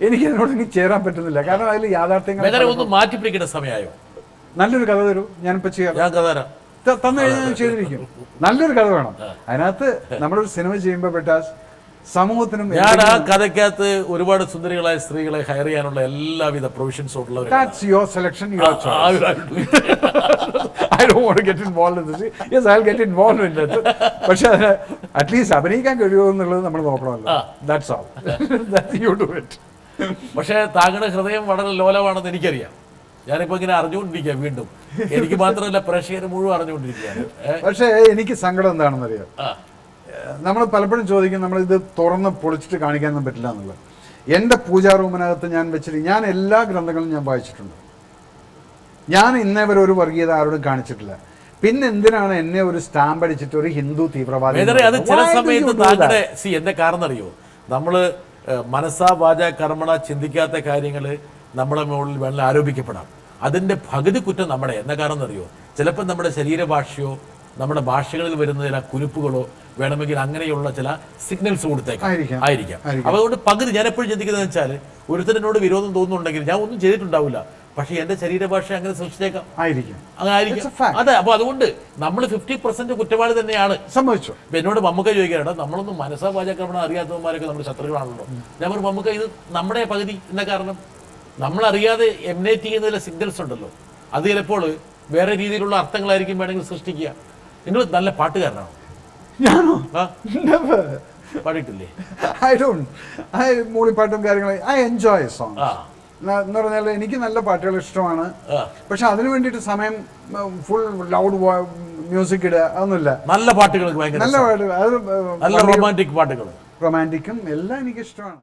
എനിക്ക് അതിനോട് എനിക്ക് ചേരാൻ പറ്റുന്നില്ല. കാരണം അതിൽ യാഥാർത്ഥ്യങ്ങൾ ഒന്ന് മാറ്റി പിടിക്കേണ്ട സമയമായോ? നല്ലൊരു കഥ തരൂ, ഞാനിപ്പോ ചെയ്യാം. ഞാൻ കഥ തരാം. തന്നു കഴിഞ്ഞാൽ ഞാൻ ചെയ്തിരിക്കും. നല്ലൊരു കഥ വേണം. അതിനകത്ത് നമ്മളൊരു സിനിമ ചെയ്യുമ്പോൾ ബെട്ടാസ് സമൂഹത്തിനും ഞാൻ ആ കഥയ്ക്കകത്ത് ഒരുപാട് സുന്ദരികളായ സ്ത്രീകളെ ഹയർ ചെയ്യാനുള്ള എല്ലാവിധ പ്രൊവിഷൻസും ഉള്ളവർ. That's your selection, your choice. I don't want to get involved in this. Yes, I'll get involved in that. പക്ഷെ അറ്റ്ലീസ്റ്റ് അഭിനയിക്കാൻ കഴിയുമോ എന്നുള്ളത് നമ്മൾ നോക്കണമല്ലോ. That's all. That you do it. പക്ഷേ താങ്കളുടെ ഹൃദയം വളരെ ലോലമാണെന്ന് എനിക്കറിയാം. ഞാനിപ്പോൾ ഇങ്ങനെ അറിഞ്ഞുകൊണ്ടിരിക്കുക. വീണ്ടും എനിക്ക് മാത്രമല്ല, പ്രേക്ഷകർ മുഴുവൻ അറിഞ്ഞുകൊണ്ടിരിക്കുകയാണ്. പക്ഷേ എനിക്ക് സങ്കടം എന്താണെന്നറിയാം. നമ്മൾ പലപ്പോഴും ചോദിക്കും, നമ്മളിത് തുറന്ന് പൊളിച്ചിട്ട് കാണിക്കാനൊന്നും പറ്റില്ല എന്നുള്ളത്. എൻ്റെ പൂജാ റൂമിനകത്ത് ഞാൻ ഞാൻ എല്ലാ ഗ്രന്ഥങ്ങളും ഞാൻ വായിച്ചിട്ടുണ്ട്. ഞാൻ ഇന്നേ വരെ ഒരു വർഗീയത ആരോടും കാണിച്ചിട്ടില്ല. പിന്നെ എന്തിനാണ് എന്നെ ഒരു സ്റ്റാമ്പ് അടിച്ചിട്ട് ഒരു ഹിന്ദു തീവ്രവാദി? അത് ചില സമയത്ത് താങ്കളുടെ എന്താ കാരണം അറിയോ, നമ്മൾ മനസ്സാ വാച കർമ്മണ ചിന്തിക്കാത്ത കാര്യങ്ങൾ നമ്മുടെ മുകളിൽ വേണമെങ്കിൽ ആരോപിക്കപ്പെടാം. അതിൻ്റെ പകുതി കുറ്റം നമ്മുടെ. എന്താ കാരണം അറിയോ, ചിലപ്പോൾ നമ്മുടെ ശരീരഭാഷയോ നമ്മുടെ ഭാഷകളിൽ വരുന്ന ചില കുരുപ്പുകളോ വേണമെങ്കിൽ അങ്ങനെയുള്ള ചില സിഗ്നൽസ് കൊടുത്തേക്കാം ആയിരിക്കാം. അപ്പോൾ അതുകൊണ്ട് പകുതി ഞാൻ എപ്പോഴും ചിന്തിക്കുന്നത് വെച്ചാൽ, ഒരുത്തനോട് വിരോധം തോന്നുന്നുണ്ടെങ്കിൽ ഞാൻ ഒന്നും ചെയ്തിട്ടുണ്ടാവില്ല, പക്ഷേ എൻ്റെ ശരീരഭാഷ അങ്ങനെ സൃഷ്ടിച്ചേക്കാം, അങ്ങനെ ആയിരിക്കും. അതെ, അപ്പോൾ അതുകൊണ്ട് നമ്മൾ 50% കുറ്റവാളി തന്നെയാണ്. സംഭവിച്ചു. ഇപ്പം എന്നോട് മമ്മൂക്ക ചോദിക്കാനാണ്, നമ്മളൊന്നും മനസ്സാ വാചാക്രമണം അറിയാത്തവന്മാരൊക്കെ നമ്മുടെ ശത്രുക്കളാണല്ലോ. ഞാൻ പറഞ്ഞു, മമ്മൂക്ക ഇത് നമ്മുടെ പകുതി. എന്താ കാരണം, നമ്മളറിയാതെ എമിനേറ്റ് ചെയ്യുന്ന ചില സിഗ്നൽസ് ഉണ്ടല്ലോ, അത് ചിലപ്പോൾ വേറെ രീതിയിലുള്ള അർത്ഥങ്ങളായിരിക്കും വേണമെങ്കിൽ സൃഷ്ടിക്കുക. നിങ്ങൾ നല്ല പാട്ടുകാരനാണോ? ഞാനോ? പാടിയിട്ടില്ലേ? മൂളിപ്പാട്ടും കാര്യങ്ങളും ഐ എൻജോയ് സോങ് എന്ന് പറഞ്ഞാൽ എനിക്ക് നല്ല പാട്ടുകൾ ഇഷ്ടമാണ്. പക്ഷെ അതിനു വേണ്ടിയിട്ട് സമയം ഫുൾ ലൗഡ് മ്യൂസിക് ഇടുക അതൊന്നുമില്ല. നല്ല പാട്ടുകൾക്ക് ഭയങ്കര നല്ല പാട്ട്, അത് നല്ല റൊമാൻറ്റിക് പാട്ടുകൾ. റൊമാൻറ്റിക്കും എല്ലാം എനിക്കിഷ്ടമാണ്.